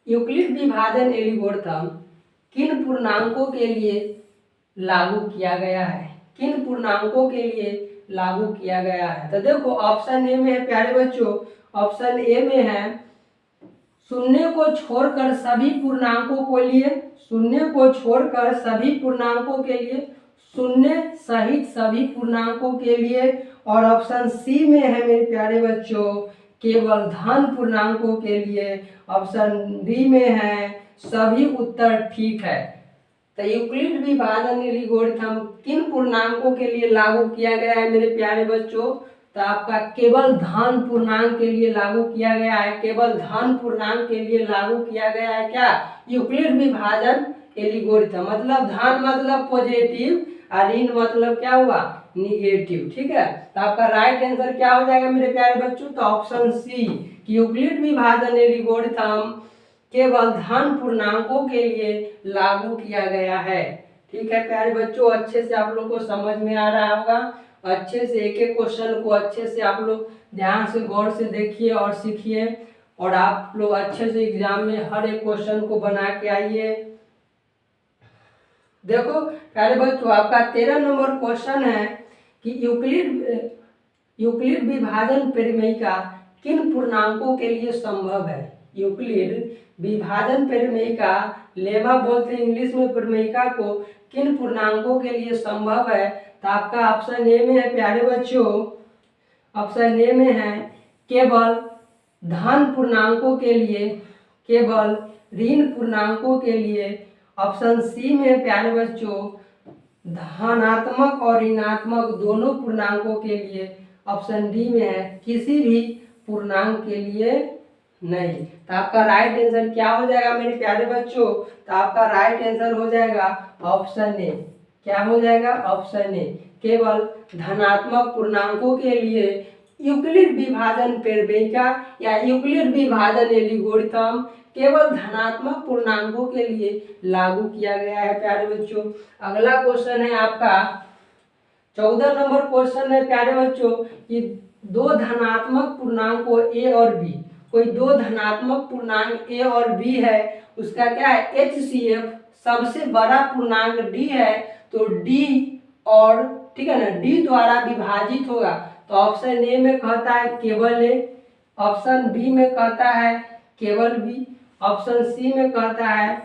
यूक्लिड विभाजन एल्गोरिथम किन पूर्णांकों के लिए लागू किया गया है, किन पूर्णांकों के लिए लागू किया गया है। तो देखो ऑप्शन ए में है प्यारे बच्चों, ऑप्शन ए में है शून्य को छोड़कर सभी पूर्णांकों के लिए, शून्य को छोड़कर सभी पूर्णांकों के लिए, शून्य सहित सभी पूर्णांकों के लिए, और ऑप्शन सी में है मेरे प्यारे बच्चों केवल धन पूर्णांकों के लिए, ऑप्शन डी में है सभी उत्तर ठीक है। तो यूक्लिड विभाजन एल्गोरिथम किन पूर्णांकों के लिए लागू किया गया है मेरे प्यारे बच्चों, तो आपका केवल धन पूर्णांक के लिए लागू किया गया है, केवल धन पूर्णांक के लिए लागू किया गया है। क्या, यूक्लिड विभाजन एल्गोरिथम, मतलब धन मतलब पॉजिटिव और ऋण मतलब क्या हुआ, निगेटिव, ठीक है। तो आपका राइट आंसर क्या हो जाएगा मेरे प्यारे बच्चों, तो ऑप्शन सी, यूक्लिड विभाजन एल्गोरिथम केवल धन पूर्णांकों के लिए लागू किया गया है। ठीक है प्यारे बच्चों, अच्छे से आप लोग को समझ में आ रहा होगा, अच्छे से एक एक क्वेश्चन को अच्छे से आप लोग ध्यान से गौर से देखिए और सीखिए, और आप लोग अच्छे से एग्जाम में हर एक क्वेश्चन को बना के आइए। देखो प्यारे बच्चों, आपका 13 नंबर क्वेश्चन है कि यूक्लिड विभाजन परिमेयिका किन पूर्णांकों के लिए संभव है। यूक्लिड विभाजन परिमेयिका, लेमा बोलते हैं इंग्लिश में परिमेयिका को, किन पूर्णांकों के लिए संभव है। तो आपका ऑप्शन ए में है प्यारे बच्चों, ऑप्शन ए में है केवल धन पूर्णांकों के लिए, केवल ऋण पूर्णांकों के लिए, ऑप्शन सी में प्यारे बच्चों धनात्मक और ऋणात्मक दोनों पूर्णांकों के लिए, ऑप्शन डी में है किसी भी पूर्णांक के लिए नहीं। तो आपका राइट आंसर क्या हो जाएगा मेरे प्यारे बच्चों, तो आपका राइट आंसर हो जाएगा ऑप्शन ए। क्या हो जाएगा, ऑप्शन ए, केवल धनात्मक पूर्णांकों के लिए यूक्लिड विभाजन परिमेयिका या यूक्लिड विभाजन एल्गोरिथम केवल धनात्मक पूर्णांकों के लिए लागू किया गया है प्यारे बच्चों। अगला क्वेश्चन है आपका 14 नंबर क्वेश्चन है प्यारे बच्चों कि दो धनात्मक पूर्णांकों ए और बी, कोई दो धनात्मक पूर्णांक ए और बी है, उसका क्या है HCF, सबसे बड़ा पूर्णांक डी है, तो डी और ठीक है ना, डी द्वारा विभाजित होगा। तो ऑप्शन ए में कहता है केवल ए, ऑप्शन बी में कहता है केवल बी, ऑप्शन सी में कहता है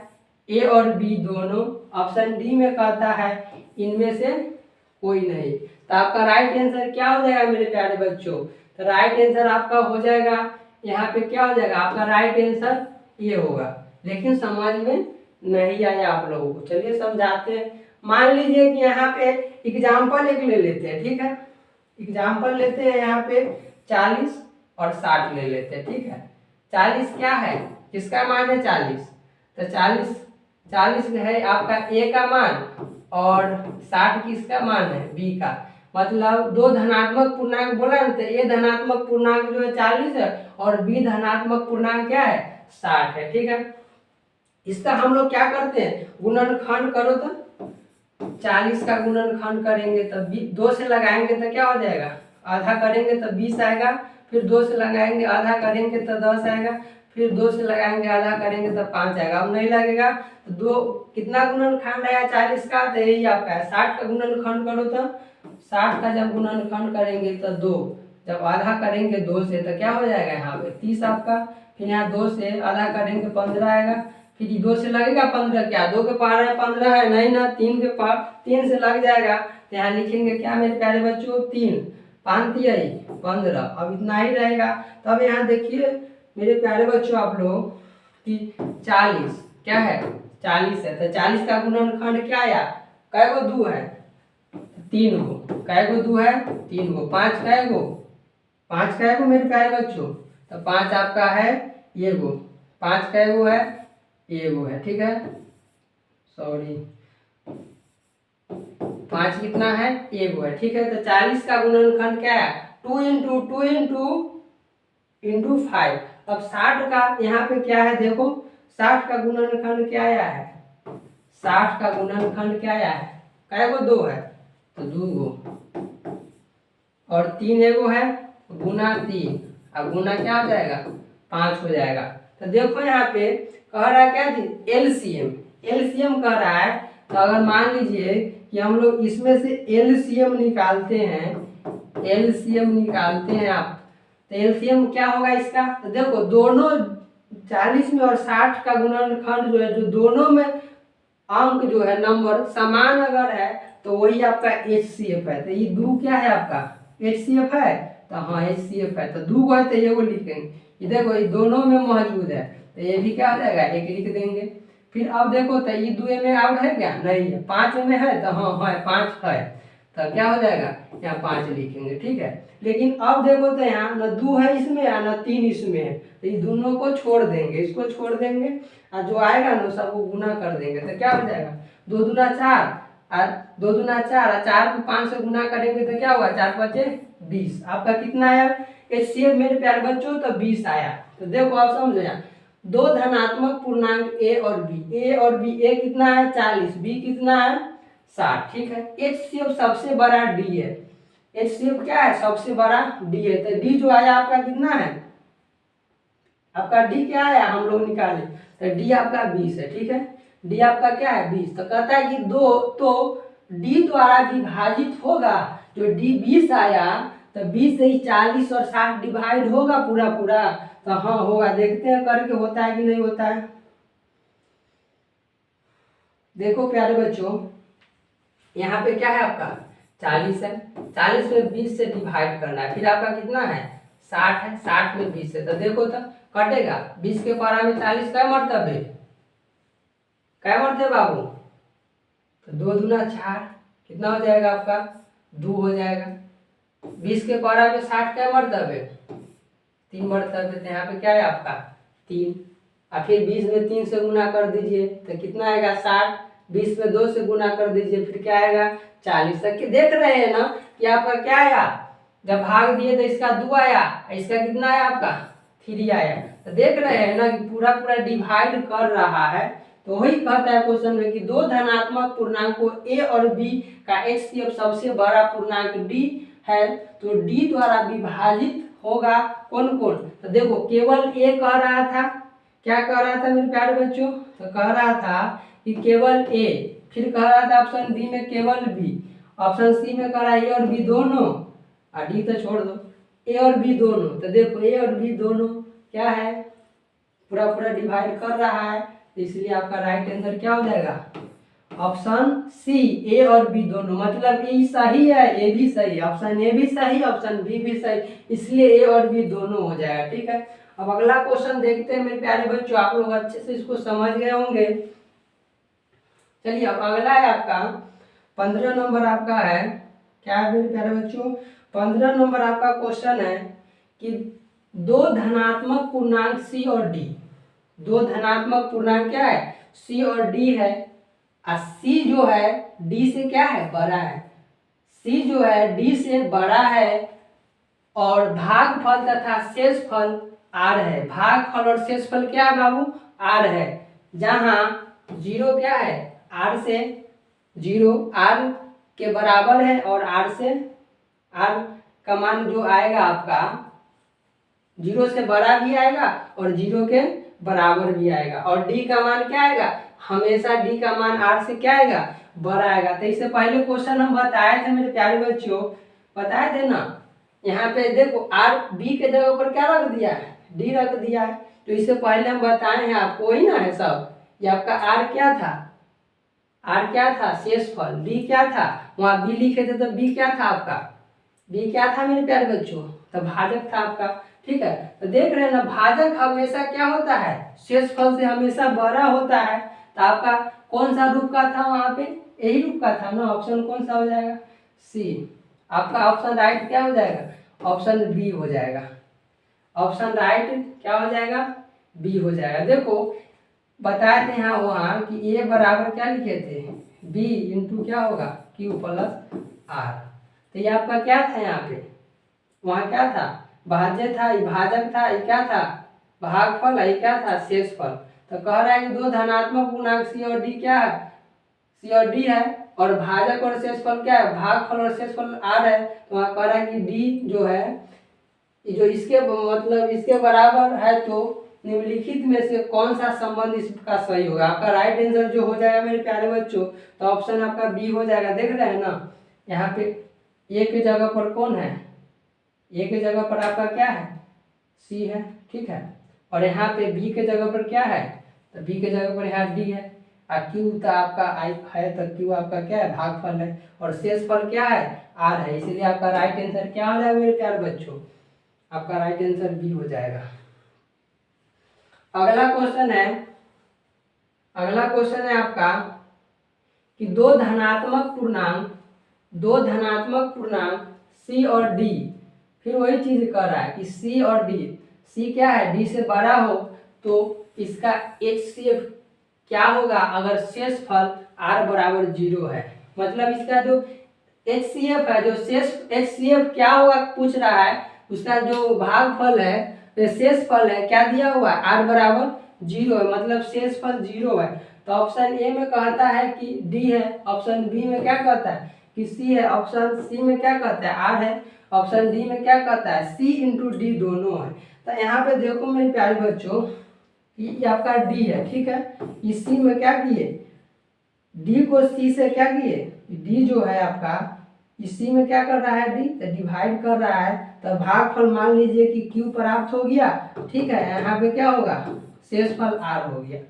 ए और बी दोनों, ऑप्शन डी में कहता है इनमें से कोई नहीं। तो आपका राइट आंसर क्या हो जाएगा मेरे प्यारे बच्चों, तो राइट आंसर आपका हो जाएगा यहाँ पे क्या हो जाएगा, आपका राइट आंसर ये होगा। लेकिन समझ में नहीं आया आप लोगों को, चलिए समझाते हैं। मान लीजिए कि यहाँ पे एग्जाम्पल एक ले लेते हैं, ठीक है, एग्जाम्पल लेते हैं यहाँ पे 40 और 60 ले लेते हैं, ठीक है। 40 क्या है, किसका मान है 40, तो 40 है आपका ए का मान, और 60 किसका मान है, बी का। मतलब दो धनात्मक पूर्णांक बोला ना, तो ए धनात्मक पूर्णांक जो है 40 है और बी धनात्मक पूर्णांक क्या है, 60 है। ठीक है, इसका हम लोग क्या करते हैं, गुणनखंड करो तो 40 का गुणनखंड करेंगे तब 2 से लगाएंगे तो क्या हो जाएगा, आधा करेंगे तो 20 आएगा, फिर 2 से लगाएंगे आधा करेंगे तो 10 आएगा, फिर 2 से लगाएंगे आधा करेंगे तो 5 आएगा। अब नहीं लगेगा तो 2 कितना गुणनखंड आया 40 का, तो यही आपका है। 60 का गुणनखंड करो तो 60 का जब गुणनखंड करेंगे तो 2, जब आधा करेंगे 2 से तो क्या हो जाएगा यहाँ पे 30 आपका, फिर यहाँ 2 से आधा करेंगे 15 आएगा, फिर 2 से लगेगा 15, क्या 2 के पार है 15 है, नहीं ना, 3 के पार 3 से लग जाएगा, तो यहाँ लिखेंगे क्या मेरे प्यारे बच्चों, 3 5 15। अब इतना ही रहेगा। तब यहाँ देखिए मेरे प्यारे बच्चों आप लोग कि 40 क्या है, 40 है, तो 40 का गुणनखंड क्या आया, कै गो 2 है, 3 गो, कै गो 2 है 3 गो, 5 कै गो, 5 कै गो मेरे प्यारे बच्चों, तो 5 आपका है ये गो, 5 कै गो है ये वो है। ठीक है, सॉरी 5 कितना है, ये वो है। ठीक है, तो 40 का गुणनखंड क्या है, 2 इंटू 2 इंटू 5। अब 60 का यहाँ पे क्या है, देखो 60 का गुणनखंड क्या आया है, 60 का गुणनखंड क्या आया है, कै गो 2 है तो 2 गो, और 3 एगो है गुना 3, अब गुना क्या हो जाएगा 5 हो जाएगा। तो देखो यहाँ पे कह रहा है क्या चीज, एलसीएम, एलसीएम कह रहा है। तो अगर मान लीजिए कि हम लोग इसमें से एलसीएम निकालते हैं, एलसीएम निकालते हैं आप, तो एलसीएम क्या होगा इसका, तो देखो दोनों 40 में और 60 का गुणनखंड जो है, जो दोनों में अंक जो है नंबर समान अगर है तो वही आपका एचसीएफ है। तो ये 2 क्या है आपका एचसीएफ है, तो हाँ एचसीएफ है, तो 2 है तो ये वो लिखेंगे, ये देखो ये दोनों में मौजूद है, तो ये भी क्या हो जाएगा, एक लिख देंगे। फिर अब देखो तो ये 2 में आउट है क्या, नहीं है, 5 में है, तो हाँ है 5 है, तो क्या हो जाएगा यहाँ 5 लिखेंगे। ठीक है, लेकिन अब देखो तो यहाँ न 2 है इसमें न 3 इसमें है, तो ये दोनों को छोड़ देंगे, इसको छोड़ देंगे और जो आएगा ना सब वो गुना कर देंगे, तो क्या हो जाएगा 2 दूना 4 और 2 दूना 4 और 4 को 5 से गुना करेंगे तो क्या हुआ 4 5 20। आपका कितना आया एचसीएफ मेरे प्यारे बच्चों, तो 20 आया। तो देखो आप समझो यहाँ दो धनात्मक पूर्णांक ए और बी, ए और बी, ए कितना है 40, बी कितना है 60। ठीक है, एचसीएफ सबसे बड़ा डी है, एचसीएफ क्या है सबसे बड़ा डी है, तो डी जो आया आपका कितना है, आपका डी क्या आया हम लोग निकाले, तो डी आपका 20 है। ठीक है, डी आपका क्या है 20, तो कहता है कि दो तो डी द्वारा विभाजित होगा, जो डी 20 आया तो 20 से ही 40 और 60 डिवाइड होगा पूरा पूरा, तो हाँ होगा, देखते हैं करके होता है कि नहीं होता है। देखो प्यारे बच्चों यहाँ पे क्या है आपका 40 है, 40 में 20 से डिवाइड करना है, फिर आपका कितना है 60 है, 60 में 20 है, तो देखो तो कटेगा 20 के पारा में 40 क्या मरतब है, क्या मरते बाबू, तो 2 दूना 4 कितना हो जाएगा आपका 2 हो जाएगा, 20 के पारा में 60 क्या मरतब है 3 मरतब है, तो यहाँ पे क्या है आपका 3, और फिर 20 में 3 से गुना कर दीजिए तो कितना आएगा 60, 20 में 2 से गुना कर दीजिए फिर क्या आएगा 40 तक के। देख रहे हैं ना कि आपका क्या आया, जब भाग दिए तो इसका 2 आया, इसका कितना आया आपका 3 आया, तो देख रहे हैं ना कि पूरा पूरा डिवाइड कर रहा है। तो वही कहता है क्वेश्चन में कि दो धनात्मक पूर्णांकों ए और बी का एचसीएफ सबसे बड़ा पूर्णांक डी है, तो डी द्वारा विभाजित होगा कौन कौन, तो देखो केवल ए कह रहा था, क्या कह रहा था मेरे प्यारे बच्चों, तो कह रहा था कि केवल ए, फिर कह रहा था ऑप्शन बी में केवल बी, ऑप्शन सी में कह रहा है ए और बी दोनों, और डी तो छोड़ दो, ए और बी दोनों, तो देखो ए और बी दोनों क्या है पूरा पूरा डिवाइड कर रहा है, तो इसलिए आपका राइट आंसर क्या हो जाएगा ऑप्शन सी, ए और बी दोनों, मतलब ए सही है ए भी सही, ऑप्शन ए भी सही ऑप्शन बी भी सही, इसलिए ए और बी दोनों हो जाएगा। ठीक है, अब अगला क्वेश्चन देखते हैं मेरे प्यारे बच्चों, आप लोग अच्छे से इसको समझ गए होंगे। चलिए अब अगला है आपका 15 नंबर आपका है, क्या है मेरे प्यारे बच्चों 15 नंबर आपका क्वेश्चन है कि दो धनात्मक पूर्णांक सी और डी, दो धनात्मक पूर्णांक क्या है सी और डी है, और सी जो है डी से क्या है, बड़ा है। सी जो है डी से बड़ा है और भागफल तथा शेषफल आर है। भागफल और शेषफल क्या है बाबू, आर है। जहां जीरो क्या है, आर से जीरो आर के बराबर है और आर से आर का मान जो आएगा आपका जीरो से बड़ा भी आएगा और जीरो के बराबर भी आएगा। और डी का मान क्या आएगा, हमेशा डी का मान आर से क्या आएगा, बड़ा आएगा। तो इससे पहले क्वेश्चन हम बताए थे मेरे प्यारे बच्चों, बताए थे ना। यहाँ पे देखो आर बी के जगह पर क्या रख दिया है, डी रख दिया है। तो इससे पहले हम बताए हैं आपको, वही ना है सब। ये आपका आर क्या था, आर क्या था, शेषफल। डी क्या था, वहां बी लिखे थे तो बी क्या था आपका, बी क्या था मेरे प्यारे बच्चों, तो भाजक था आपका। ठीक है, तो देख रहे हैं ना, भाजक हमेशा क्या होता है, शेषफल से हमेशा बड़ा होता है। तो आपका कौन सा रूप का था वहां पे, यही रूप का था ना। ऑप्शन कौन सा हो जाएगा, सी। आपका ऑप्शन राइट क्या हो जाएगा, ऑप्शन बी हो जाएगा। ऑप्शन राइट क्या हो जाएगा, बी हो जाएगा। देखो बताए थे यहाँ वहाँ कि ए बराबर क्या लिखे थे, बी इंटू क्या होगा, क्यू प्लस आर। तो ये आपका क्या था यहाँ पे, वहाँ क्या था, भाज्य था, ये भाजक था, ये क्या था, भागफल, ये क्या था, शेषफल। तो कह रहा है कि दो धनात्मक पूर्णांक सी और डी क्या है, सी और डी है, और भाजक और शेषफल क्या है, भागफल और शेषफल आर है। तो वहाँ कह रहा है कि डी जो है जो इसके मतलब इसके बराबर है, तो निम्नलिखित में से कौन सा संबंध इसका सही होगा। आपका राइट आंसर जो हो जाएगा मेरे प्यारे बच्चों, तो ऑप्शन आपका बी हो जाएगा। देख रहे हैं ना, यहाँ पे ए के जगह पर कौन है, ए के जगह पर आपका क्या है, सी है। ठीक है, और यहाँ पे बी के जगह पर क्या है, तो बी के जगह पर यहाँ डी है। और क्यू तो आपका आई है, तो क्यू आपका क्या है, भागफल है, और शेषफल क्या है, आर है। इसलिए आपका राइट आंसर क्या हो जाएगा मेरे प्यारे बच्चों, आपका राइट आंसर बी हो जाएगा। अगला क्वेश्चन है, अगला क्वेश्चन है आपका कि दो धनात्मक पूर्णांक सी और डी, फिर वही चीज कर रहा है कि सी और डी, सी क्या है, डी से बड़ा हो तो इसका HCF क्या होगा अगर शेषफल r बराबर 0 है। मतलब इसका जो HCF है, जो HCF क्या होगा पूछ रहा है, उसका जो भागफल है, शेषफल है, क्या दिया हुआ है, r बराबर 0 है, मतलब शेषफल 0 है। तो ऑप्शन ए में कहता है कि डी है, ऑप्शन बी में क्या कहता है कि सी है, ऑप्शन सी में क्या कहता है आर है, ऑप्शन डी में क्या कहता है सी इंटू डी दोनों है। तो यहाँ पे देखो मेरे प्यारे बच्चों, ये आपका डी है। ठीक है, इस सी में क्या किए, डी को सी से क्या किए, डी जो है आपका इसी में क्या कर रहा है, डी तो डिवाइड कर रहा है। तो भागफल मान लीजिए कि क्यू प्राप्त हो गया। ठीक है, यहाँ पे क्या होगा, शेषफल आर हो गया।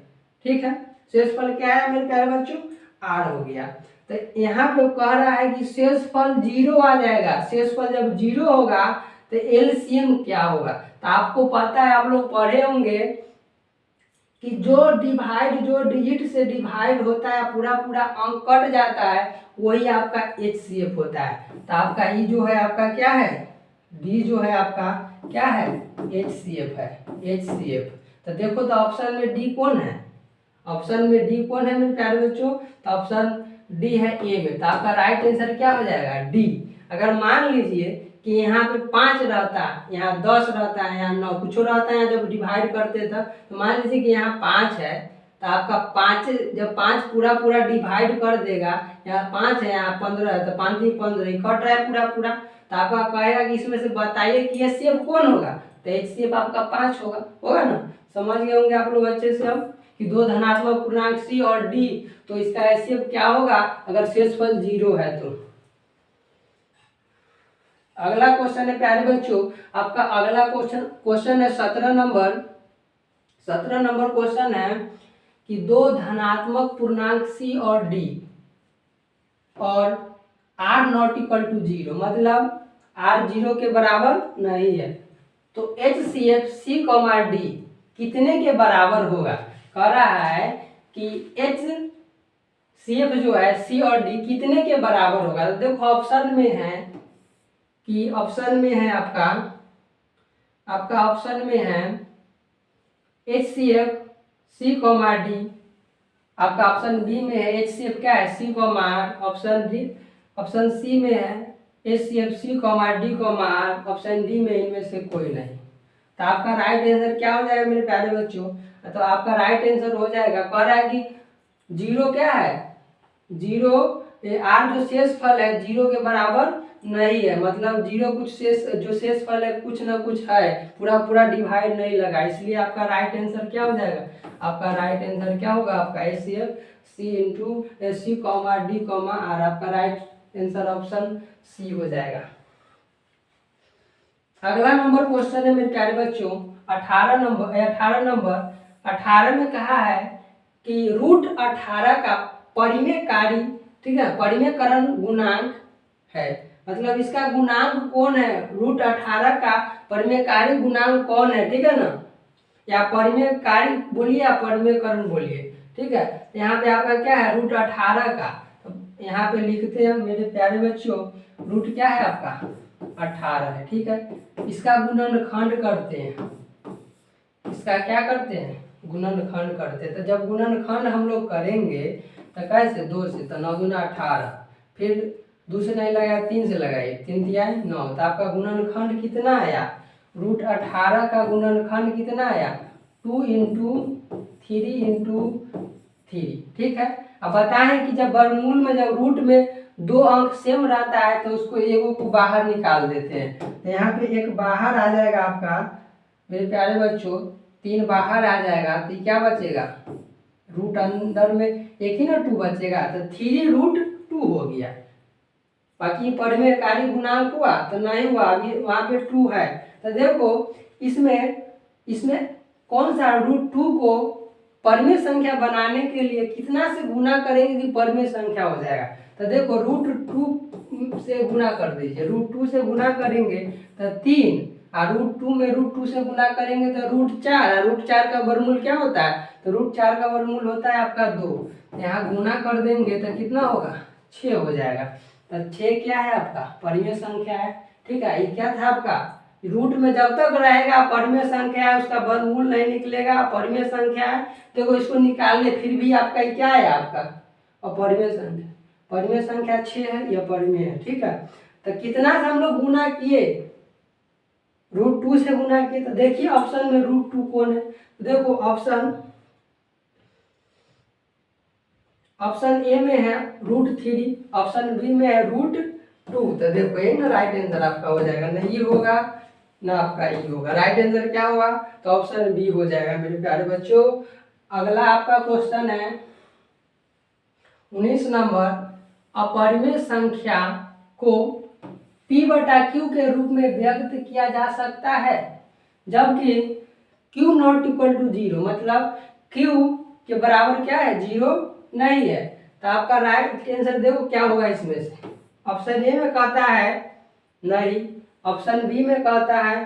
ठीक है, शेषफल क्या है मेरे प्यारे बच्चों, आर हो गया। तो यहाँ पे कह रहा है कि शेषफल 0 आ जाएगा। शेषफल जब 0 होगा तो एलसीएम क्या होगा। तो आपको पता है, आप लोग पढ़े होंगे कि जो डिजिट से डिवाइड होता है, पूरा पूरा अंक कट जाता है, वही आपका HCF होता है। तो आपका ई जो है आपका क्या है, डी जो है आपका क्या है, HCF है, HCF। तो देखो तो ऑप्शन में डी कौन है, ऑप्शन में डी कौन है मेरे प्यारे बच्चों, तो ऑप्शन डी है ए में। तो आपका राइट आंसर क्या हो जाएगा, डी। अगर मान लीजिए कि यहाँ पे 5 रहता, यहाँ 10 रहता है, यहाँ 9 कुछ रहता है, जब डिवाइड करते थे तो मान लीजिए कि यहाँ 5 है, तो आपका 5 जब 5 पूरा पूरा डिवाइड कर देगा, यहाँ 5 है, यहाँ 15 है, तो 5 15 कट रहा है पूरा पूरा। तो आपका कहेगा कि इसमें से बताइए कि HCF कौन होगा, तो HCF आपका 5 होगा ना। समझ गए होंगे आप लोग अच्छे से अब कि दो धनात्मक पूर्णांक सी और डी, तो इसका HCF क्या होगा अगर शेषफल 0 है तो। अगला क्वेश्चन है प्यारे बच्चों, आपका अगला क्वेश्चन है 17 नंबर क्वेश्चन है कि दो धनात्मक पूर्णांक सी और डी और r नॉट इक्वल टू 0, मतलब r 0 के बराबर नहीं है, तो HCF C, D कितने के बराबर होगा। कह रहा है कि HCF जो है C और D कितने के बराबर होगा। तो देखो ऑप्शन में है कि ऑप्शन में है आपका ऑप्शन में है HCF C, D आपका ऑप्शन बी में है एच सी एफ क्या है C comma R, option C में है H C F C comma D comma R, option D में इनमें से कोई नहीं। तो आपका राइट आंसर क्या हो जाएगा मेरे प्यारे बच्चों? तो आपका राइट आंसर हो जाएगा, कह रहा है कि जीरो क्या है, जीरो आर जो शेष फल है जीरो के बराबर नहीं है, मतलब जीरो कुछ शेष जो शेष फल है कुछ ना कुछ है, पूरा पूरा डिवाइड नहीं लगा, इसलिए आपका राइट आंसर क्या हो जाएगा? आपका राइट आंसर क्या होगा? आपका H C F C into H C comma D comma R, आपका राइट आंसर ऑप्शन सी हो जाएगा। अगला नंबर क्वेश्चन है मेरे प्यारे बच्चों 18 में कहा है कि रूट 18 का परिमेयकारी, ठीक है, परिमेयकरण गुणांक है, मतलब इसका गुणांक कौन है? रूट 18 का परिमेयकारी गुणांक कौन है, ठीक है ना, या परिमेयकारी बोलिए या परिमेयकरण बोलिए, ठीक है। यहाँ पे आपका क्या है रूट 18 का, तो यहाँ पे लिखते हैं मेरे प्यारे बच्चों रूट क्या है आपका 18 है, ठीक है। इसका गुणनखंड करते हैं, इसका क्या करते हैं गुणनखंड करते हैं, तो जब गुणनखंड हम लोग करेंगे तो कैसे 2 से, तो 9 दूना 18, फिर 2 से नहीं लगाया 3 से लगाइए, 3 दिया 9, तो आपका गुणनखंड कितना आया? रूट 18 का गुणनखंड कितना आया? 2 इंटू 3 इंटू 3, ठीक है। अब बताएं कि जब वर्गमूल में जब रूट में 2 अंक सेम रहता है तो उसको एगो को बाहर निकाल देते हैं, तो यहाँ पे एक बाहर आ जाएगा आपका मेरे प्यारे बच्चों, 3 बाहर आ जाएगा, तो क्या बचेगा? रूट अंदर में एक ही ना 2 बचेगा, तो 3 रूट 2 हो गया, बाकी परिमेयकारी गुणांक हुआ तो नहीं हुआ, अभी वहाँ पे 2 है, तो देखो इसमें कौन सा रूट 2 को परिमेय संख्या बनाने के लिए कितना से गुना करेंगे कि परिमेय संख्या हो जाएगा? तो देखो रूट 2 से गुना कर दीजिए, रूट 2 से गुना करेंगे तो 3, और रूट 2 में रूट 2 से गुना करेंगे तो रूट 4, और रूट 4 का वर्गमूल क्या होता है? तो रूट 4 का वर्गमूल होता है आपका 2, यहाँ गुना कर देंगे तो कितना होगा? 6 हो जाएगा, तो 6 क्या है आपका? परिमेय संख्या है, ठीक है। ये क्या था आपका? रूट में जब तक रहेगा परिमेय संख्या है, उसका वर्गमूल नहीं निकलेगा, परिमेय संख्या है, देखो इसको निकाल ले फिर भी आपका क्या है आपका परिमेय संख्या 6 है, यह परिमेय है, ठीक है। तो कितना से हम लोग गुना किए? रूट 2 से गुना किए, तो देखिए ऑप्शन में रूट 2 कौन है? देखो ऑप्शन ए में है रूट 3, ऑप्शन बी में है रूट 2, तो देखो ये ना राइट आंसर आपका हो जाएगा, नहीं होगा ना आपका ये होगा, राइट आंसर क्या होगा? तो ऑप्शन बी हो जाएगा मेरे प्यारे बच्चों। अगला आपका क्वेश्चन है 19 नंबर, अपरिमेय संख्या को p/q के रूप में व्यक्त किया जा सकता है जबकि q नॉट इक्वल टू 0, मतलब q के बराबर क्या है? 0 नहीं है, तो आपका राइट आंसर देखो क्या होगा इसमें से? ऑप्शन ए में कहता है नहीं, ऑप्शन बी में कहता है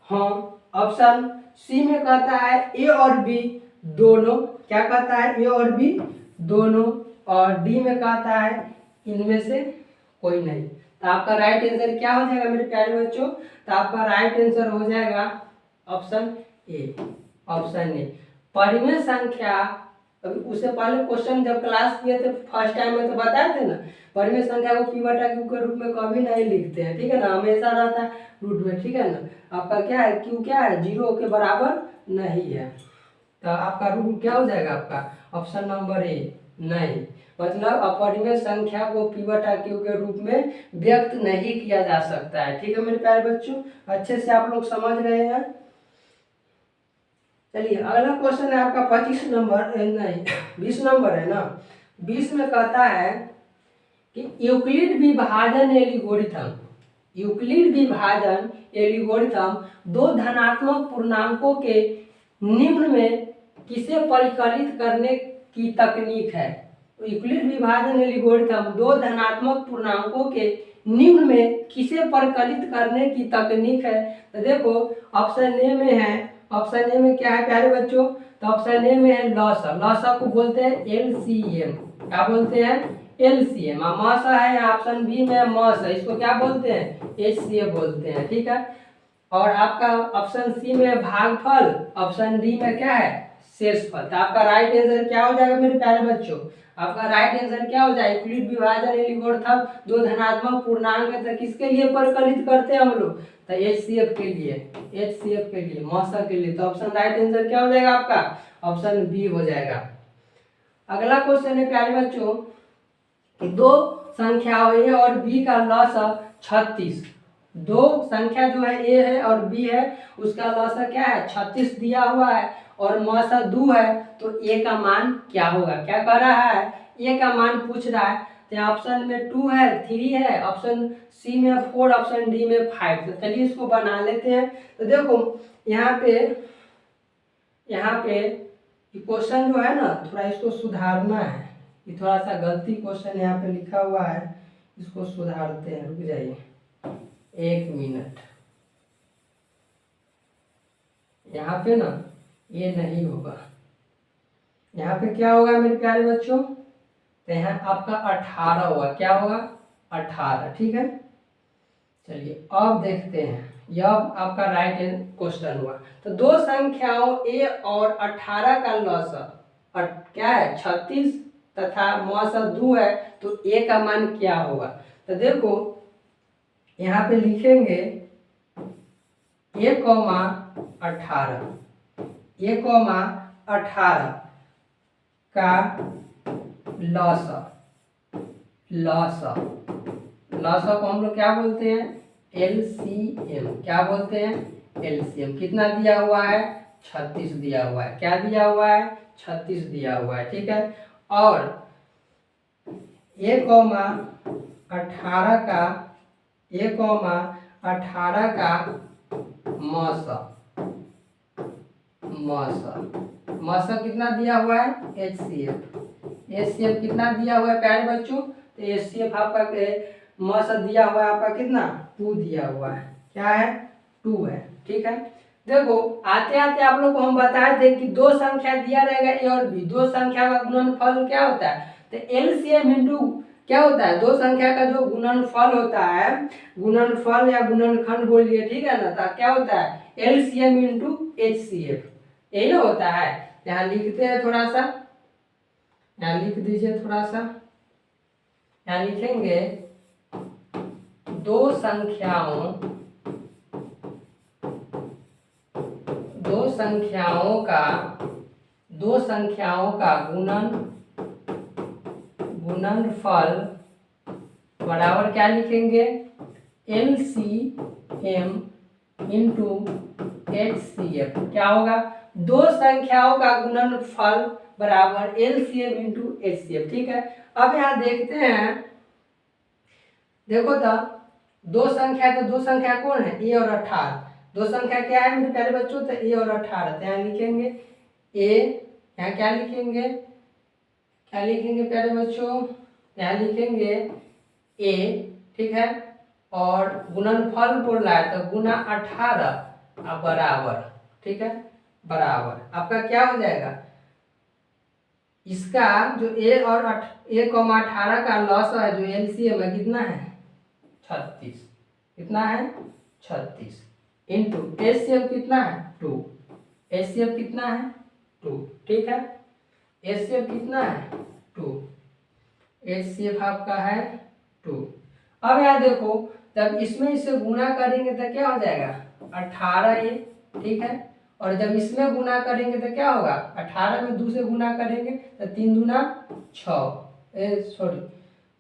हाँ, ऑप्शन सी में कहता है ए और बी दोनों, क्या कहता है? ए और बी दोनों, और डी में कहता है इनमें से कोई नहीं। तो आपका राइट आंसर क्या हो जाएगा मेरे प्यारे बच्चों? तो आपका राइट आंसर हो जाएगा ऑप्शन ए, परिमेय संख्या। अभी उससे पहले क्वेश्चन जब क्लास किए थे फर्स्ट टाइम में तो बताए थे ना, परिमेय संख्या को p/q के रूप में कभी नहीं लिखते हैं, ठीक है ना, हमेशा रहता है रूट में, ठीक है ना। आपका क्या है? q क्या है? 0 के बराबर नहीं है, तो आपका रूट क्या हो जाएगा? आपका ऑप्शन नंबर ए नहीं, मतलब अपरिमेय संख्या को p/q के रूप में व्यक्त नहीं किया जा सकता है, ठीक है मेरे प्यारे बच्चों, अच्छे से आप लोग समझ रहे हैं। चलिए अगला क्वेश्चन है आपका 25 नंबर, नहीं 20 नंबर है ना। 20 में कहता है कि यूक्लिड विभाजन एल्गोरिथम 2 धनात्मक पूर्णांकों के निम्न में किसे परिकलित करने की तकनीक है? यूक्लिड विभाजन एल्गोरिथम 2 धनात्मक पूर्णांकों के निम्न में किसे परिकलित करने की तकनीक है? तो देखो ऑप्शन ए में है, ऑप्शन ए में क्या है प्यारे बच्चों? तो ऑप्शन ए में है लॉसा को बोलते हैं LCM, क्या बोलते हैं? LCM। मासा है, ऑप्शन बी में मॉस है, इसको क्या बोलते हैं? HCF बोलते हैं, ठीक है। और आपका ऑप्शन सी में भागफल, ऑप्शन डी में क्या है? शेषफल। तो आपका राइट आंसर क्या हो जाएगा मेरे प्यारे बच्चों? आपका राइट आंसर क्या हो जाएगा? यूक्लिड विभाजन एल्गोरिथम दो धनात्मक पूर्णांक तक किसके लिए परिकलित करते हैं हम लोग? तो HCF के लिए, HCF के लिए, मौसा के लिए। तो ऑप्शन राइट आंसर क्या हो जाएगा आपका? ऑप्शन बी हो जाएगा। अगला क्वेश्चन है प्यारे बच्चों कि दो संख्याओं ए और बी का लॉग 36। दो संख्या जो है ए है और बी है, उसका लॉग क्या है? 36 दिया हुआ है और मौसा 2 है। तो ए का मान क्या होगा? क्या कह रहा है? ए का मान पूछ रहा है। तो ऑप्शन में 2 है, 3 है, ऑप्शन सी में 4, ऑप्शन डी में 5। तो चलिए इसको बना लेते हैं। तो देखो यहाँ पे क्वेश्चन जो है ना, थोड़ा इसको सुधारना है। ये थोड़ा सा गलती क्वेश्चन यहाँ पे लिखा हुआ है, इसको सुधारते हैं। रुक जाइए 1 मिनट। यहाँ पे ना ये नहीं होगा, यहाँ पे क्या होगा मेरे प्यारे बच्चों? तो यहाँ आपका 18 होगा। क्या होगा? 18। ठीक है, चलिए अब देखते हैं। यह आपका राइट क्वेश्चन हुआ। तो दो संख्याओं ए और 18 का लॉग क्या है? 36 तथा मौसा 2 है। तो ए का मान क्या होगा? तो देखो यहाँ पे लिखेंगे 1,18, 1,18 का लॉग को हम लोग क्या बोलते हैं? LCM। क्या बोलते हैं? LCM। कितना दिया हुआ है? 36 दिया हुआ है। क्या दिया हुआ है? 36 दिया हुआ है। ठीक है, और 1,18 का मौसा कितना दिया हुआ है? HCF कितना दिया हुआ है प्यारे बच्चों? तो HCF आपका मौसा दिया हुआ है आपका कितना? 2 दिया हुआ है। क्या है? 2 है। ठीक है, देखो आते आते आप लोग को हम बताए थे कि दो संख्या दिया रहेगा ए और बी, दो संख्या का गुणनफल क्या होता है? तो LCM इंटू क्या होता है? दो संख्या का जो गुणनफल होता है, गुणनफल या गुणनखंड बोलिए, ठीक है ना? तो क्या होता है? LCM इंटू HCF, यही ना होता है। यहाँ लिखते हैं थोड़ा सा, यहाँ लिख दीजिए थोड़ा सा। यहाँ लिखेंगे दो संख्याओं का गुणनफल बराबर क्या लिखेंगे? LCM into HCF। क्या होगा? दो संख्याओं का गुणनफल बराबर LCM इंटू HCF। ठीक है, अब यहाँ देखते हैं। देखो तो दो संख्या कौन है? ए और 18। दो संख्या क्या है मेरे प्यारे बच्चों? तो ए और 18। तो यहाँ लिखेंगे ए, यहाँ क्या लिखेंगे प्यारे बच्चों? यहाँ लिखेंगे ए, ठीक है, और गुणनफल बोल रहा है तो गुना 18 बराबर, ठीक है, बराबर आपका क्या हो जाएगा? इसका जो ए और 1,18 का लॉस है, जो LCM है, कितना है? 36। कितना है? 36 इंटू HCF कितना है? 2। HCF कितना है? 2। ठीक है, HCF कितना है? 2। HCF आपका है 2। अब यहाँ देखो, जब इसमें इसे गुना करेंगे तो क्या हो जाएगा? 18A, ठीक है, और जब इसमें गुना करेंगे तो क्या होगा? 18 में 2 से गुना करेंगे तो 3 दूना 6,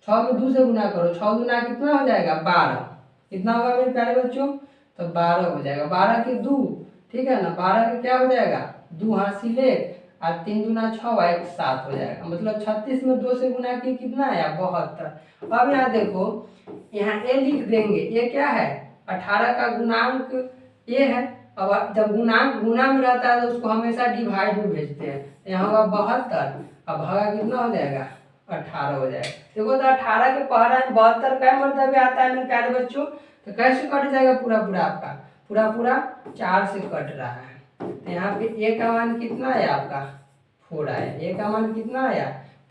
6 में 2 से गुना करो, 6 दूना कितना हो जाएगा? 12। कितना होगा मेरे प्यारे बच्चों? तो 12 हो जाएगा। 12 के 2, ठीक है ना, 12 के क्या हो जाएगा? 2 हासिले और 3 दूना 6 1 7 हो जाएगा। मतलब 36 में 2 से गुना किए कितना आया? 72। अब यहाँ देखो, यहाँ ए लिख देंगे। ये क्या है? 18 का गुणांक ए है। अब जब गुणांक गुना में रहता है तो उसको हमेशा डिवाइड में भेजते हैं। यहाँ होगा 72, अब भागा कितना हो जाएगा? 18 हो जाएगा। देखो तो 18 के पहला 72 का मतलब आता है मेरे प्यारे बच्चों। तो कैसे कट जाएगा? पूरा आपका पूरा 4 से कट रहा है। तो यहाँ पे ए का मान कितना आया आपका? 4 आया। ए का मान कितना आया?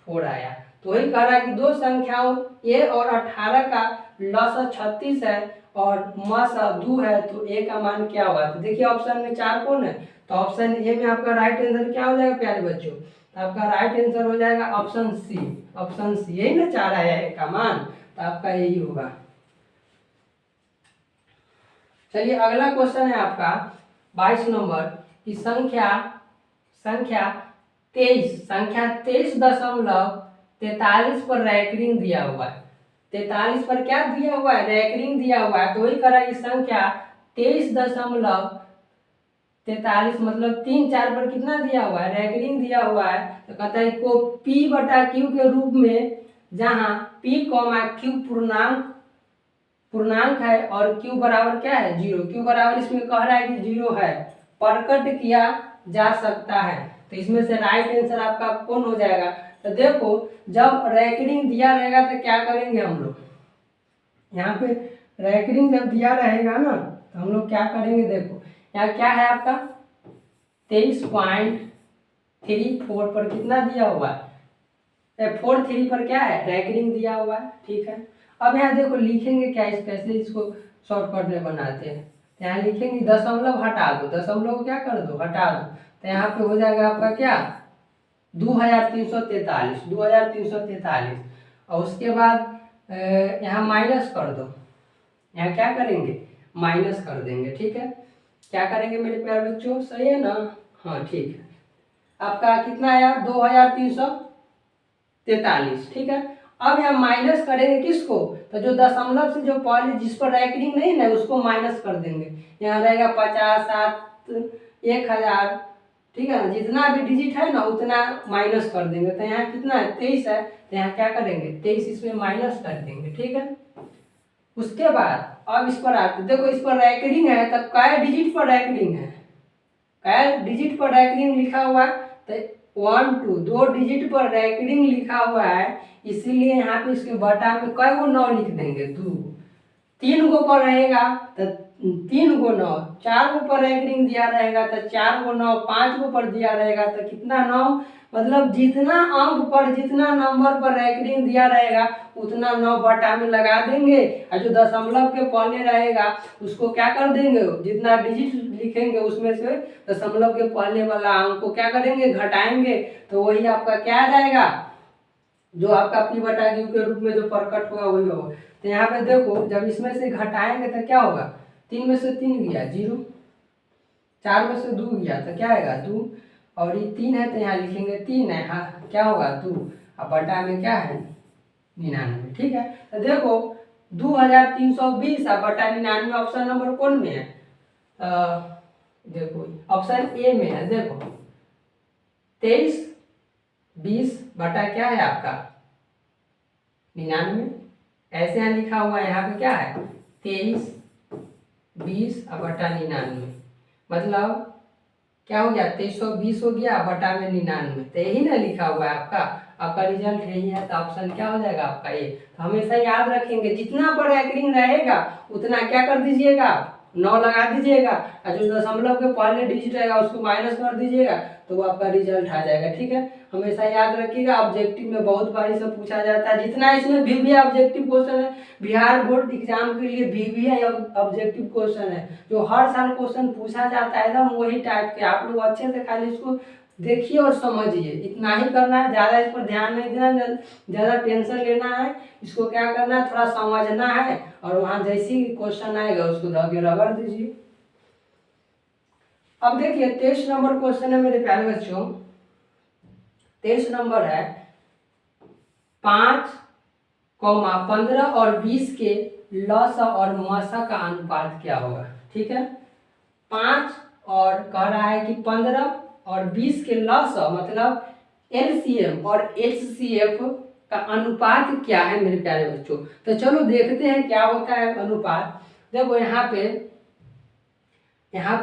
4 आया। तो वही कह रहा है कि दो संख्याओं ए और 18 का लसा 36 है और मसा 2 है, तो ए का मान क्या होगा? तो देखिए ऑप्शन में 4 कौन है, तो ऑप्शन ए में आपका राइट आंसर क्या हो जाएगा प्यारे बच्चों? तो आपका राइट आंसर हो जाएगा ऑप्शन सी। ऑप्शन सी, यही ना 4 आया है का मान, तो आपका यही होगा। चलिए अगला क्वेश्चन है आपका 22 नंबर की संख्या 23.43 पर रैंकिंग दिया हुआ है। 43 पर क्या दिया हुआ है? रैंकिंग दिया हुआ है। तो वही करा कि संख्या 23.43 मतलब 3-4 पर कितना दिया हुआ है? रैंकिंग दिया हुआ है। तो कहता है को P बटा Q के रूप में, जहाँ P Q पूर्णांक है और Q बराबर क्या है? 0। Q बराबर इसमें कह रहा है कि 0 है, प्रकट किया जा सकता है। तो इसमें से राइट आंसर आपका कौन हो जाएगा? तो देखो जब रैंकिंग दिया रहेगा तो क्या करेंगे हम लोग, यहाँ पे रैंकिंग जब दिया रहेगा ना तो हम लोग क्या करेंगे? देखो यहाँ क्या है आपका 23.34 पर कितना दिया हुआ है? 43 पर क्या है? रैंकिंग दिया हुआ है। ठीक है, अब यहाँ देखो लिखेंगे क्या, कैसे इसको शॉर्टकट में बनाते हैं। तो यहाँ लिखेंगे दशमलव हटा दो, दशमलव को क्या कर दो? हटा दो। तो यहाँ पे हो जाएगा आपका क्या? 2343 और उसके बाद यहाँ माइनस कर दो। यहाँ क्या करेंगे? माइनस कर देंगे। ठीक है, क्या करेंगे मेरे प्यारे बच्चों? सही है ना? हाँ ठीक है, आपका कितना आया? 2343। ठीक है, अब यहाँ माइनस करेंगे किसको? तो जो दशमलव से जो पहले जिस पर रैंकिंग नहीं ना उसको माइनस कर देंगे। यहाँ रहेगा 50, 7, 1000। ठीक है ना, जितना भी डिजिट है ना उतना माइनस कर देंगे। तो यहाँ कितना है? 23 है, तो यहाँ क्या करेंगे? 23 इसमें माइनस कर देंगे। ठीक है, उसके बाद अब इस पर आते, देखो इस पर रैंकिंग है, तब काय डिजिट पर रैंकिंग है? काय डिजिट पर रैंकिंग लिखा हुआ है, तो 1 2 2 डिजिट पर रैंकिंग लिखा हुआ है, इसीलिए यहाँ पे इसके बटा में कई गो 9 लिख देंगे? 2। 3 गो पर रहेगा तो 3 गो 9, 4 गो पर रैंकिंग दिया रहेगा तो 4 गो 9, 5 गो पर दिया रहेगा तो कितना? 9। मतलब जितना अंक पर, जितना नंबर पर रैंकिंग दिया रहेगा उतना 9 बटा में लगा देंगे, और जो दशमलव के पहले रहेगा उसको क्या कर देंगे? जितना डिजिट लिखेंगे उसमें से दशमलव के पहले वाला अंक को क्या करेंगे? घटाएंगे। तो वही आपका क्या आ जाएगा? जो आपका P बटा Q के रूप में जो प्रकट होगा वही होगा। तो यहाँ पे देखो जब इसमें से घटाएंगे तो क्या होगा? 3 में से 3 गया 0, 4 में से 2 गया तो क्या आएगा? 2, और ये 3 है तो यहाँ लिखेंगे 3 है। हाँ क्या होगा? 2, अब बटा में क्या है? 99। ठीक है, तो देखो 2320 और बटा 99 ऑप्शन नंबर कौन में है? देखो ऑप्शन ए में है। देखो 2320 बटा क्या है आपका? 99। ऐसे यहाँ लिखा हुआ है, यहाँ पे क्या है? 2320 और बटा 99, मतलब क्या हो गया? 2320 हो गया बटा में 99। तो यही ना लिखा हुआ है आपका, आपका रिजल्ट यही है। तो ऑप्शन क्या हो जाएगा आपका? ये। तो हमेशा याद रखेंगे जितना पर रैंकिंग रहेगा उतना क्या कर दीजिएगा? आप 9 लगा दीजिएगा, और जो दशमलव के पहले डिजिट रहेगा उसको माइनस कर दीजिएगा, तो वो आपका रिजल्ट आ जाएगा। ठीक है, हमेशा याद रखिएगा। ऑब्जेक्टिव में बहुत बार सब पूछा जाता है, जितना इसमें भी ऑब्जेक्टिव क्वेश्चन है, बिहार बोर्ड एग्जाम के लिए भी ऑब्जेक्टिव क्वेश्चन है जो हर साल क्वेश्चन पूछा जाता है, एकदम वही टाइप के। आप लोग अच्छे से खाली इसको देखिए और समझिए, इतना ही करना है, ज़्यादा इस पर ध्यान नहीं देना, ज़्यादा टेंशन लेना है। इसको क्या करना है? थोड़ा समझना है, और वहाँ जैसी क्वेश्चन आएगा उसको धके रगड़ दीजिए। अब देखिए 23 नंबर क्वेश्चन है मेरे प्यारे बच्चों। 23 नंबर है 5, 15 और 20 के लसा और मसा का अनुपात क्या होगा? ठीक है, 5 और कह रहा है कि 15 और 20 के लसा मतलब LCM और HCF का अनुपात क्या है मेरे प्यारे बच्चों? तो चलो देखते हैं क्या होता है अनुपात। देखो यहाँ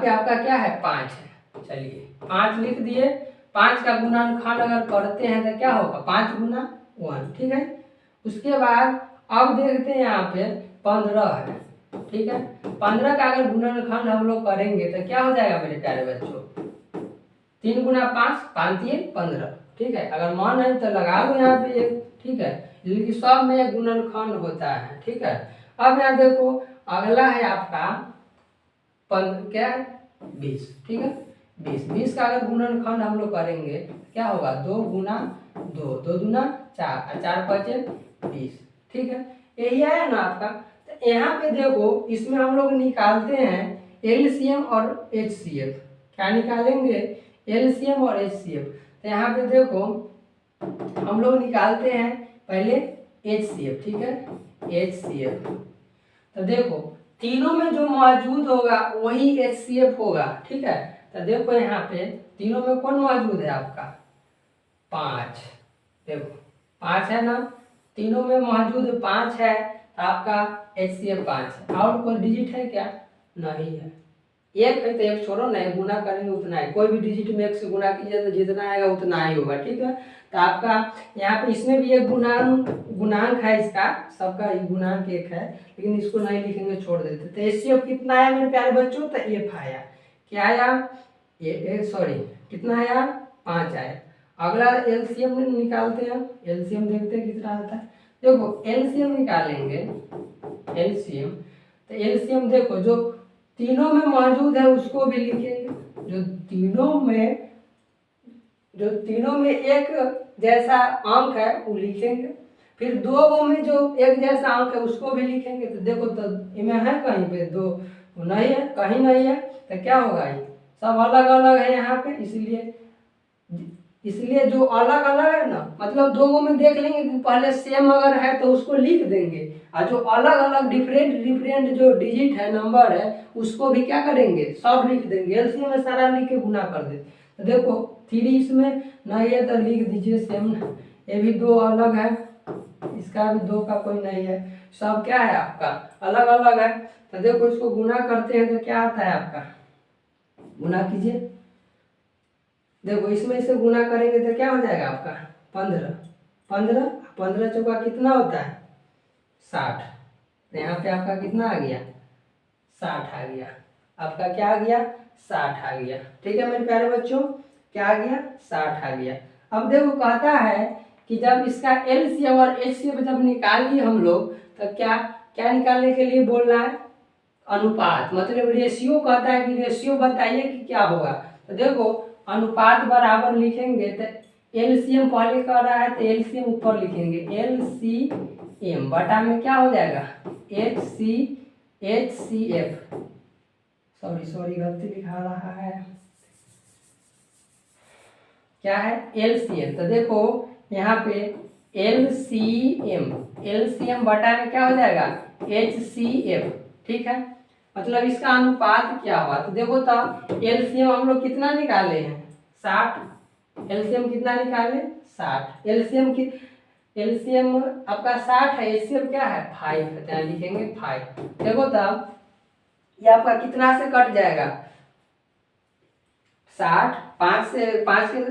पे आपका क्या है? 5 है। चलिए 5 लिख दिए। 5 का गुणनखंड अगर करते हैं तो क्या होगा? 5 गुना 1। ठीक है, उसके बाद अब देखते हैं यहाँ पे 15 है। ठीक है, 15 का अगर गुणनखंड हम लोग करेंगे तो क्या हो जाएगा मेरे प्यारे बच्चों? 3 गुना 5, 5 3 15। ठीक है, अगर मन है तो लगा लो यहाँ पे 1। ठीक है, लेकिन सब में गुणनखंड होता है। ठीक है, अब यहाँ देखो अगला है आपका क्या 20। ठीक है, 20 का अगर गुणनखंड हम लोग करेंगे क्या होगा, 2 गुना 2, 2 दूना 4 और 4 बचे 20। ठीक है, यही है ना आपका। तो यहाँ पे देखो इसमें हम लोग निकालते हैं एलसीएम और एचसीएफ। क्या निकालेंगे, एलसीएम और एचसीएफ। तो यहाँ पे देखो हम लोग निकालते हैं पहले एचसीएफ। ठीक है, एचसीएफ। तो देखो तीनों में जो मौजूद होगा वही एचसीएफ होगा। ठीक है, तो देखो यहाँ पे तीनों में कौन मौजूद है आपका 5। देखो 5 है ना, तीनों में मौजूद 5 है, तो आपका एचसीएफ 5 है। और कोई डिजिट है क्या, नहीं है। एक है तो एक छोड़ो, नहीं गुना करेंगे उतना है, कोई भी डिजिट में 1 से गुना कीजिए तो जितना आएगा उतना ही होगा। ठीक है, तो आपका यहाँ पे इसमें भी एक गुणांक है, इसका सबका गुणांक 1 है, लेकिन इसको नहीं लिखेंगे, छोड़ देते। तो एचसीएफ कितना आया मेरे प्यारे बच्चों, तो एफ आया। क्या आया, सॉरी कितना आया, 5 आया। अगला एलसीएम निकालते हैं, एलसीएम देखते हैं कितना आता है। देखो एलसीएम निकालेंगे, एलसीएम तो एलसीएम देखो जो तीनों में मौजूद है उसको भी लिखेंगे, जो तीनों में एक जैसा अंक है वो लिखेंगे, फिर 2 में जो एक जैसा अंक है उसको भी लिखेंगे। तो देखो तो इनमें है कहीं पे 2 नहीं है, कहीं नहीं है, तो क्या होगा, ये सब अलग अलग है यहाँ पे। इसलिए जो अलग अलग है ना, मतलब 2 में देख लेंगे कि पहले सेम अगर है तो उसको लिख देंगे, और जो अलग अलग डिफरेंट जो डिजिट है, नंबर है, उसको भी क्या करेंगे, सब लिख देंगे। एलसीएम में सारा लिख के गुना कर देते। तो देखो 3 इसमें नहीं है तो लिख दीजिए सेम। ये भी 2 अलग है, इसका भी 2 का कोई नहीं है, सब क्या है आपका अलग अलग है। तो देखो इसको गुना करते हैं तो क्या आता है आपका, गुना कीजिए। देखो इसमें से गुना करेंगे तो क्या हो जाएगा आपका 15, 15 चौका कितना होता है 60। तो यहाँ पे आपका कितना आ गया 60 आ गया, आपका क्या आ गया 60 आ गया। ठीक है मेरे प्यारे बच्चों, क्या आ गया 60 आ गया। अब देखो कहता है कि जब इसका एलसीएम और एचसीएफ जब निकाल लिए हम लोग, तो क्या क्या निकालने के लिए बोल रहा है, अनुपात, मतलब रेशियो। कहता है कि रेशियो बताइए कि क्या होगा। तो देखो अनुपात बराबर लिखेंगे, तो एलसीएम पहले कर रहा है तो एलसीएम ऊपर लिखेंगे, एलसीएम बटा में क्या हो जाएगा एचसीएफ। सॉरी गलती लिखा रहा है, क्या है एलसीएम। तो देखो यहाँ पे एलसीएम बटा में क्या हो जाएगा एचसीएफ। ठीक है, मतलब इसका अनुपात क्या हुआ। तो देखो तो एलसीएम हम लोग कितना निकाले हैं 60। एलसीएम कितना निकाले 60। एलसीएम आपका 60 है, एचसीएफ क्या है 5 है, तो यहाँ लिखेंगे 5। देखो तब ये आपका कितना से कट जाएगा 60, 5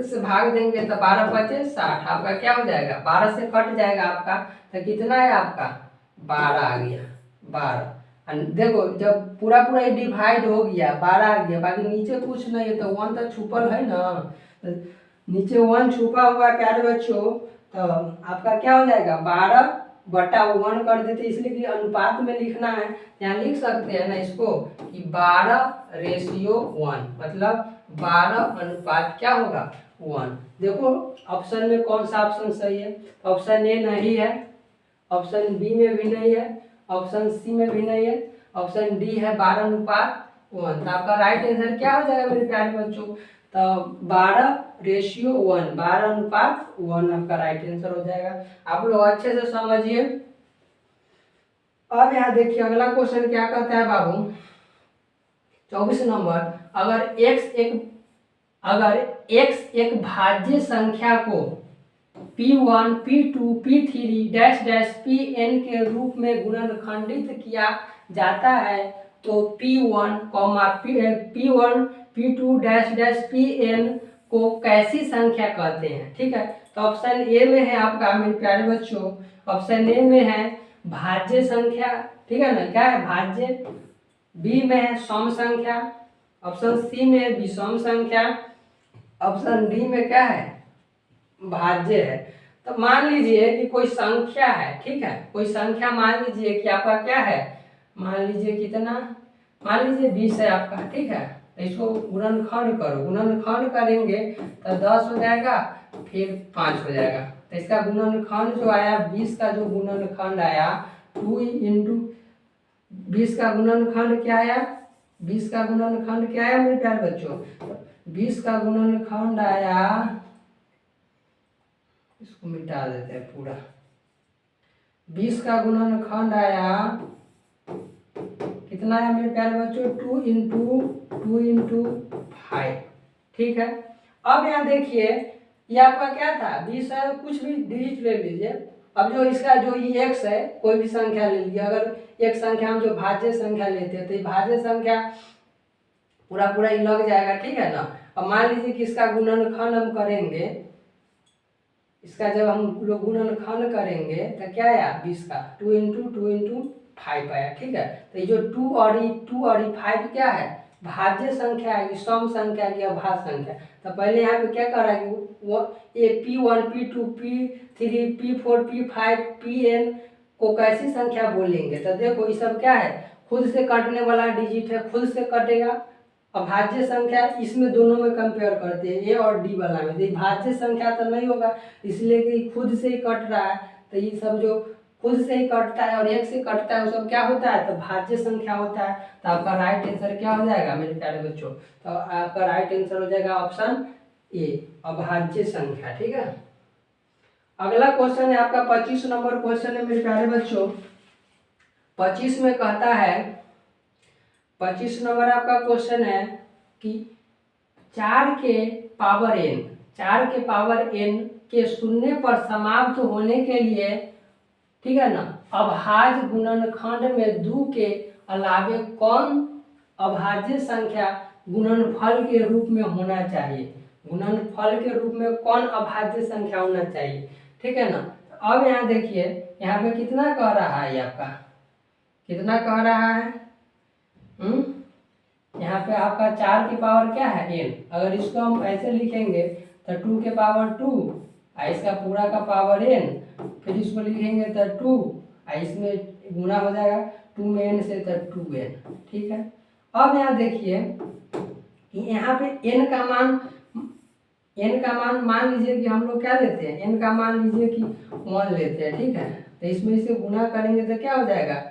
से भाग देंगे तो 12 बचे 60, आपका क्या हो जाएगा 12 से कट जाएगा आपका, तो कितना है आपका 12 आ गया 12। देखो जब पूरा ये डिवाइड हो गया 12 आ गया, बाकी नीचे कुछ नहीं है तो 1 तो छुपल है ना, तो नीचे 1 छुपा हुआ है प्यारे बच्चों। तो आपका क्या हो जाएगा 12/1 कर देते, इसलिए कि अनुपात में लिखना है। यहाँ लिख सकते हैं ना इसको कि 12:1, मतलब 12 अनुपात क्या होगा 1। देखो ऑप्शन में कौन सा ऑप्शन सही है, ऑप्शन ए नहीं है, ऑप्शन बी में भी नहीं है, ऑप्शन सी में भी नहीं है, ऑप्शन डी है 12:1। तो आपका राइट आंसर क्या हो जाएगा मेरे प्यारे बच्चों, तो 12:1, 12:1 आपका राइट आंसर हो जाएगा। आप लोग अच्छे से समझिए। अब यहाँ देखिए अगला क्वेश्चन क्या कहता है बाबू, 24 नंबर। अगर x एक भाज्य संख्या को P1, P2, P3 dash dash Pn के रूप में गुणनखंडित किया जाता है, तो P1, P2 dash dash Pn को कैसी संख्या कहते हैं। ठीक है, तो ऑप्शन ए में है आपका मेरे प्यारे बच्चों, ऑप्शन ए में है भाज्य संख्या, ठीक है ना, क्या है भाज्य, बी में है सम संख्या, ऑप्शन सी में है विषम संख्या, ऑप्शन डी में क्या है भाज्य है। तो मान लीजिए कि कोई संख्या है, ठीक है, कोई संख्या मान लीजिए कि आपका क्या है, मान लीजिए कितना, मान लीजिए 20 है आपका, ठीक है। तो इसको गुणनखंड करो, गुणनखंड करेंगे तो 10 हो जाएगा, फिर 5 हो जाएगा। तो इसका गुणनखंड जो आया 20 का जो गुणनखंड आया 2 इंटू 20 का गुणनखंड क्या आया, 20 का गुणनखंड क्या आया मेरे प्यारे बच्चों, 20 का गुणनखंड आया, इसको मिटा देते हैं पूरा, 20 का गुणनखंड आया कितना है मेरे प्यारे बच्चों, 2 इंटू 5, ठीक है। अब यहाँ देखिए ये आपका क्या था 20 है, कुछ भी डिजिट ले लीजिए। अब जो इसका जो ये x है, कोई भी संख्या ले लीजिए, अगर एक संख्या हम जो भाज्य संख्या लेते हैं तो ये भाज्य संख्या पूरा पूरा ही लग जाएगा, ठीक है ना। अब मान लीजिए कि इसका गुणनखंड हम करेंगे, इसका जब हम लोग गुणनखंड करेंगे तो क्या आया 20 का 2 इंटू 5 आया, ठीक है। तो ये जो 2 और ये 5 क्या है, भाज्य संख्या है, सम संख्या की अभाज्य संख्या। तो पहले यहाँ पे क्या कराएंगे, वो ये P1 P2 P3 P4 P5 Pn को कैसी संख्या बोलेंगे। तो देखो ये सब क्या है, खुद से कटने वाला डिजिट है, खुद से कटेगा। अभाज्य संख्या इसमें दोनों में कंपेयर करते हैं, ए और डी वाला में, तो भाज्य संख्या तो नहीं होगा, इसलिए कि खुद से ही कट रहा है। तो ये सब जो खुद से ही कटता है और एक से कटता है वो सब क्या होता है, तो भाज्य संख्या होता है। तो आपका राइट आंसर क्या हो जाएगा मेरे प्यारे बच्चों, तो आपका राइट आंसर हो जाएगा ऑप्शन ए, अभाज्य संख्या, ठीक है। अगला क्वेश्चन है आपका 25 नंबर क्वेश्चन है मेरे प्यारे बच्चों। 25 में कहता है, 25 नंबर आपका क्वेश्चन है कि 4 के पावर n के शून्य पर समाप्त होने के लिए, ठीक है ना, अभाज्य गुणनखंड में 2 के अलावे कौन अभाज्य संख्या गुणनफल के रूप में होना चाहिए, गुणनफल के रूप में कौन अभाज्य संख्या होना चाहिए, ठीक है ना। अब यहाँ देखिए यहाँ पे कितना कह रहा है, आपका कितना कह रहा है, यहाँ पे आपका 4 की पावर क्या है n, अगर इसको हम ऐसे लिखेंगे तो 2 के पावर 2 और इसका पूरा का पावर n, फिर इसको लिखेंगे तो 2 और इसमें गुना हो जाएगा 2 में n से तो 2n, ठीक है। अब यहाँ देखिए कि यहाँ पे n का मान मान लीजिए कि हम लोग क्या लेते हैं, n का मान लीजिए कि 1 लेते हैं, ठीक है। तो इसमें इसे गुना करेंगे तो क्या हो जाएगा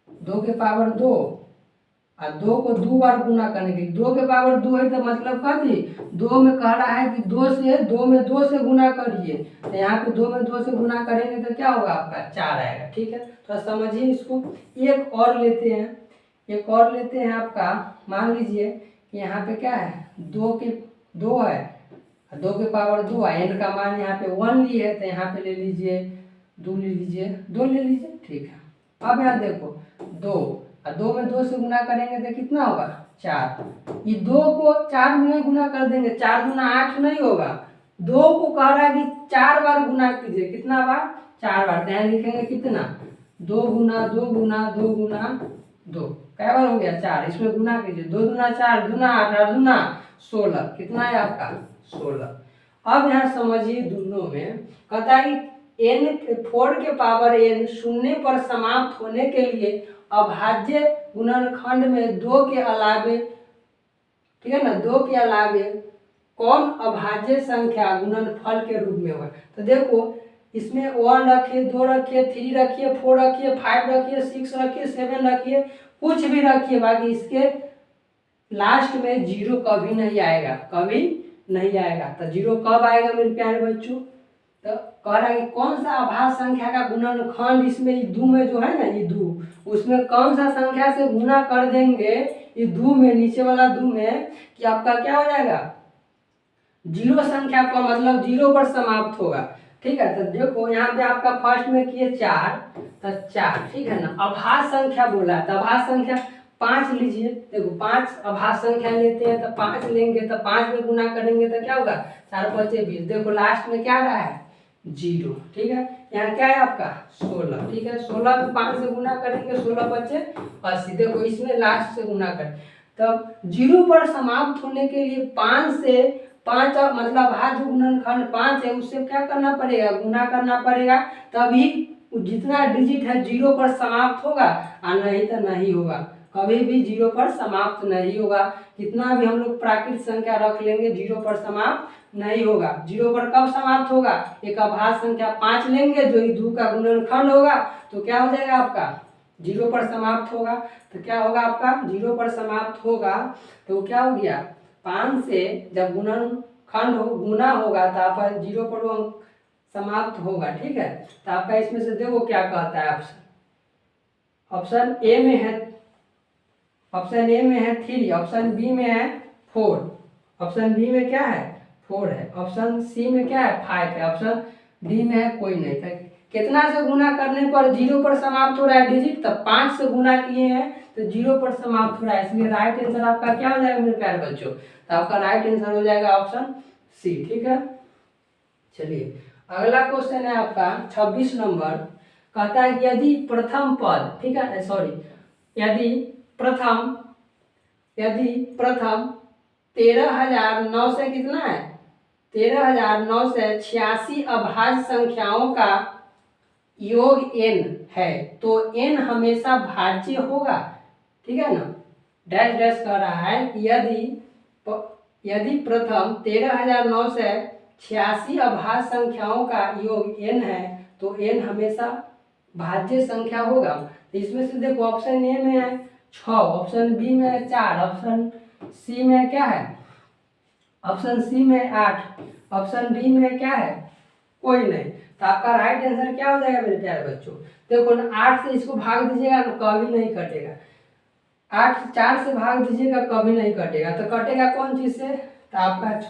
2 के पावर 2 और 2 को 2 बार गुना करने के लिए, 2 के पावर 2 है तो मतलब कथी, 2 में कह रहा है कि 2 में 2 से गुना करिए। तो यहाँ पे 2 में 2 से गुना करेंगे तो क्या होगा आपका 4 आएगा, ठीक है। थोड़ा समझिए इसको। एक और लेते हैं आपका, मान लीजिए कि यहाँ पे क्या है 2 है, 2 के पावर 2 है, n का मान यहाँ पे 1 ली है तो यहाँ पे ले लीजिए 2 ले लीजिए, ठीक है। अब यहाँ देखो 2 और 2 में 2 से गुना करेंगे तो कितना होगा 4, ये 2 को 4 में गुना कर देंगे, 4 गुना 8 नहीं होगा, 2 को कह रहा है कि 4 बार गुना कीजिए, कितना बार 4 बार, तो यहाँ लिखेंगे कितना 2 गुना 2 गुना 2 गुना 2, क्या बार हो गया 4, इसमें गुना कीजिए, 2 दूना 4 दूना 8 8 दूना 16, कितना है आपका 16। अब यहाँ समझिए दोनों में कहता है कि n 4 के पावर n शून्य पर समाप्त होने के लिए अभाज्य गुणनखंड में 2 के अलावे, ठीक है ना, 2 के अलावे कौन अभाज्य संख्या गुणनफल के रूप में होगा। तो देखो इसमें 1 रखिए, 2 रखिए, 3 रखिए, 4 रखिए, 5 रखिए, 6 रखिए, 7 रखिए, कुछ भी रखिए, बाकी इसके लास्ट में 0 कभी नहीं आएगा, तो 0 कब आएगा मेरे प्यारे बच्चों, तो कह रहा है कि कौन सा अभाज्य संख्या का गुणनखंड इसमें ये 2 में जो है ना, ये 2 उसमें कौन सा संख्या से गुना कर देंगे, ये 2 में नीचे वाला 2 में, कि आपका क्या हो जाएगा 0 संख्या का मतलब 0 पर समाप्त होगा, ठीक है। तो देखो यहाँ पे आपका फर्स्ट में किए 4, तो 4, ठीक है ना। अभाज्य संख्या बोला है तो अभाज्य संख्या 5 लीजिए, देखो 5 अभाज्य संख्या लेते हैं तो 5 लेंगे, तो 5 में गुना करेंगे तो क्या होगा 4 5 20, देखो लास्ट में क्या रहा है 0, ठीक है। यहाँ क्या है आपका 16, ठीक है, 16 में 5 से गुना करेंगे, 16 बचे 80, देखो इसमें लास्ट से गुना करें, तब 0 पर समाप्त होने के लिए 5 मतलब भाज्य गुणनखंड 5 है, उससे क्या करना पड़ेगा, गुना करना पड़ेगा, तभी जितना डिजिट है 0 पर समाप्त होगा, और नहीं तो नहीं होगा, कभी भी 0 पर समाप्त नहीं होगा। कितना भी हम लोग प्राकृत संख्या रख लेंगे 0 पर समाप्त नहीं होगा। 0 पर कब समाप्त होगा, एक अभाज्य संख्या 5 लेंगे जो दो का गुणनखंड होगा, तो क्या हो जाएगा आपका 0 पर समाप्त होगा। तो क्या होगा आपका 0 पर समाप्त होगा, तो क्या हो गया 5 से जब गुणनखंड हो गुना होगा तो आपका 0 पर वो समाप्त होगा। ठीक है, तो आपका इसमें से देखो क्या कहता है ऑप्शन। ऑप्शन ए में है, ऑप्शन ए में है 3, ऑप्शन बी में है 4, ऑप्शन बी में क्या है 4 है, ऑप्शन सी में क्या है 5 है, ऑप्शन डी में है कोई नहीं था। कितना से गुना करने पर 0 पर समाप्त हो रहा है डिजिट, तब 5 से गुना किए हैं तो 0 पर समाप्त हो रहा है, इसलिए राइट आंसर आपका क्या हो जाएगा मेरे प्यारे बच्चों, तो आपका राइट आंसर हो जाएगा ऑप्शन सी। ठीक है, चलिए अगला क्वेश्चन है आपका 26 नंबर, कहता है कि यदि प्रथम पद, ठीक है सॉरी, यदि प्रथम 13,900 से कितना है 13,986 अभाज्य संख्याओं का योग n है, तो n हमेशा भाज्य होगा। ठीक है ना, डैश डैश कह रहा है कि यदि प्रथम 13,986 अभाज्य संख्याओं का योग n है, तो n हमेशा भाज्य संख्या होगा। तो इसमें से देखो ऑप्शन ए में है 6, ऑप्शन बी में है 4, ऑप्शन सी में क्या है, ऑप्शन सी में 8, ऑप्शन डी में क्या है कोई नहीं। तो आपका राइट आंसर क्या हो जाएगा मेरे प्यारे बच्चों, देखो ना 8 से इसको भाग दीजिएगा तो कभी नहीं कटेगा, 8 4 से भाग दीजिएगा कभी नहीं कटेगा, तो कटेगा कौन चीज से, तो आपका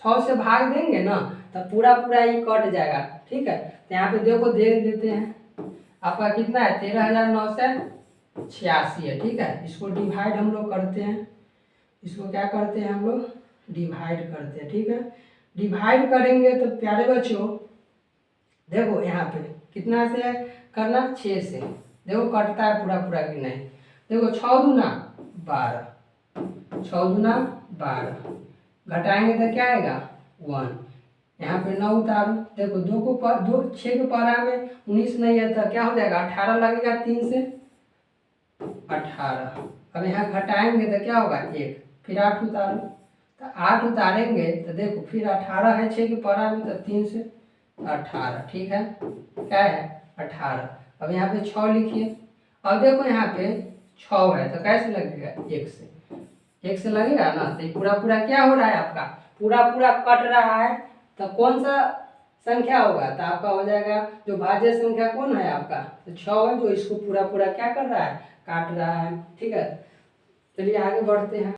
6 से भाग देंगे ना तो पूरा पूरा ये कट जाएगा। ठीक है, तो यहाँ पे देखो देख लेते हैं आपका कितना है 13,986 है। ठीक है, इसको डिवाइड हम लोग करते हैं, इसको क्या करते हैं हम लोग डिवाइड करते हैं। ठीक है, डिवाइड करेंगे तो प्यारे बच्चों देखो यहाँ पे कितना से करना 6 से, देखो कटता है पूरा पूरा कि नहीं, देखो 6 दूना 12, 6 दूना 12, घटाएंगे तो क्या आएगा 1, यहाँ पे 9 उतारो, देखो 6 के पारा में 19 नहीं है तो क्या हो जाएगा 18 लगेगा, 3 से 18, अब यहाँ घटाएंगे तो क्या होगा 1, फिर 8 उतारो, तो 8 उतारेंगे तो देखो फिर 18 है 6 के पारा में तो 3 से 18। ठीक है, क्या है 18, अब यहाँ पे 6 लिखिए, अब देखो यहाँ पे 6 है तो कैसे लगेगा 1 से लगेगा ना, तो पूरा पूरा क्या हो रहा है आपका पूरा पूरा कट रहा है, तो कौन सा संख्या होगा, तो आपका हो जाएगा जो भाज्य संख्या कौन है आपका, तो 6 है जो इसको पूरा पूरा क्या कर रहा है काट रहा है। ठीक है, चलिए आगे बढ़ते हैं।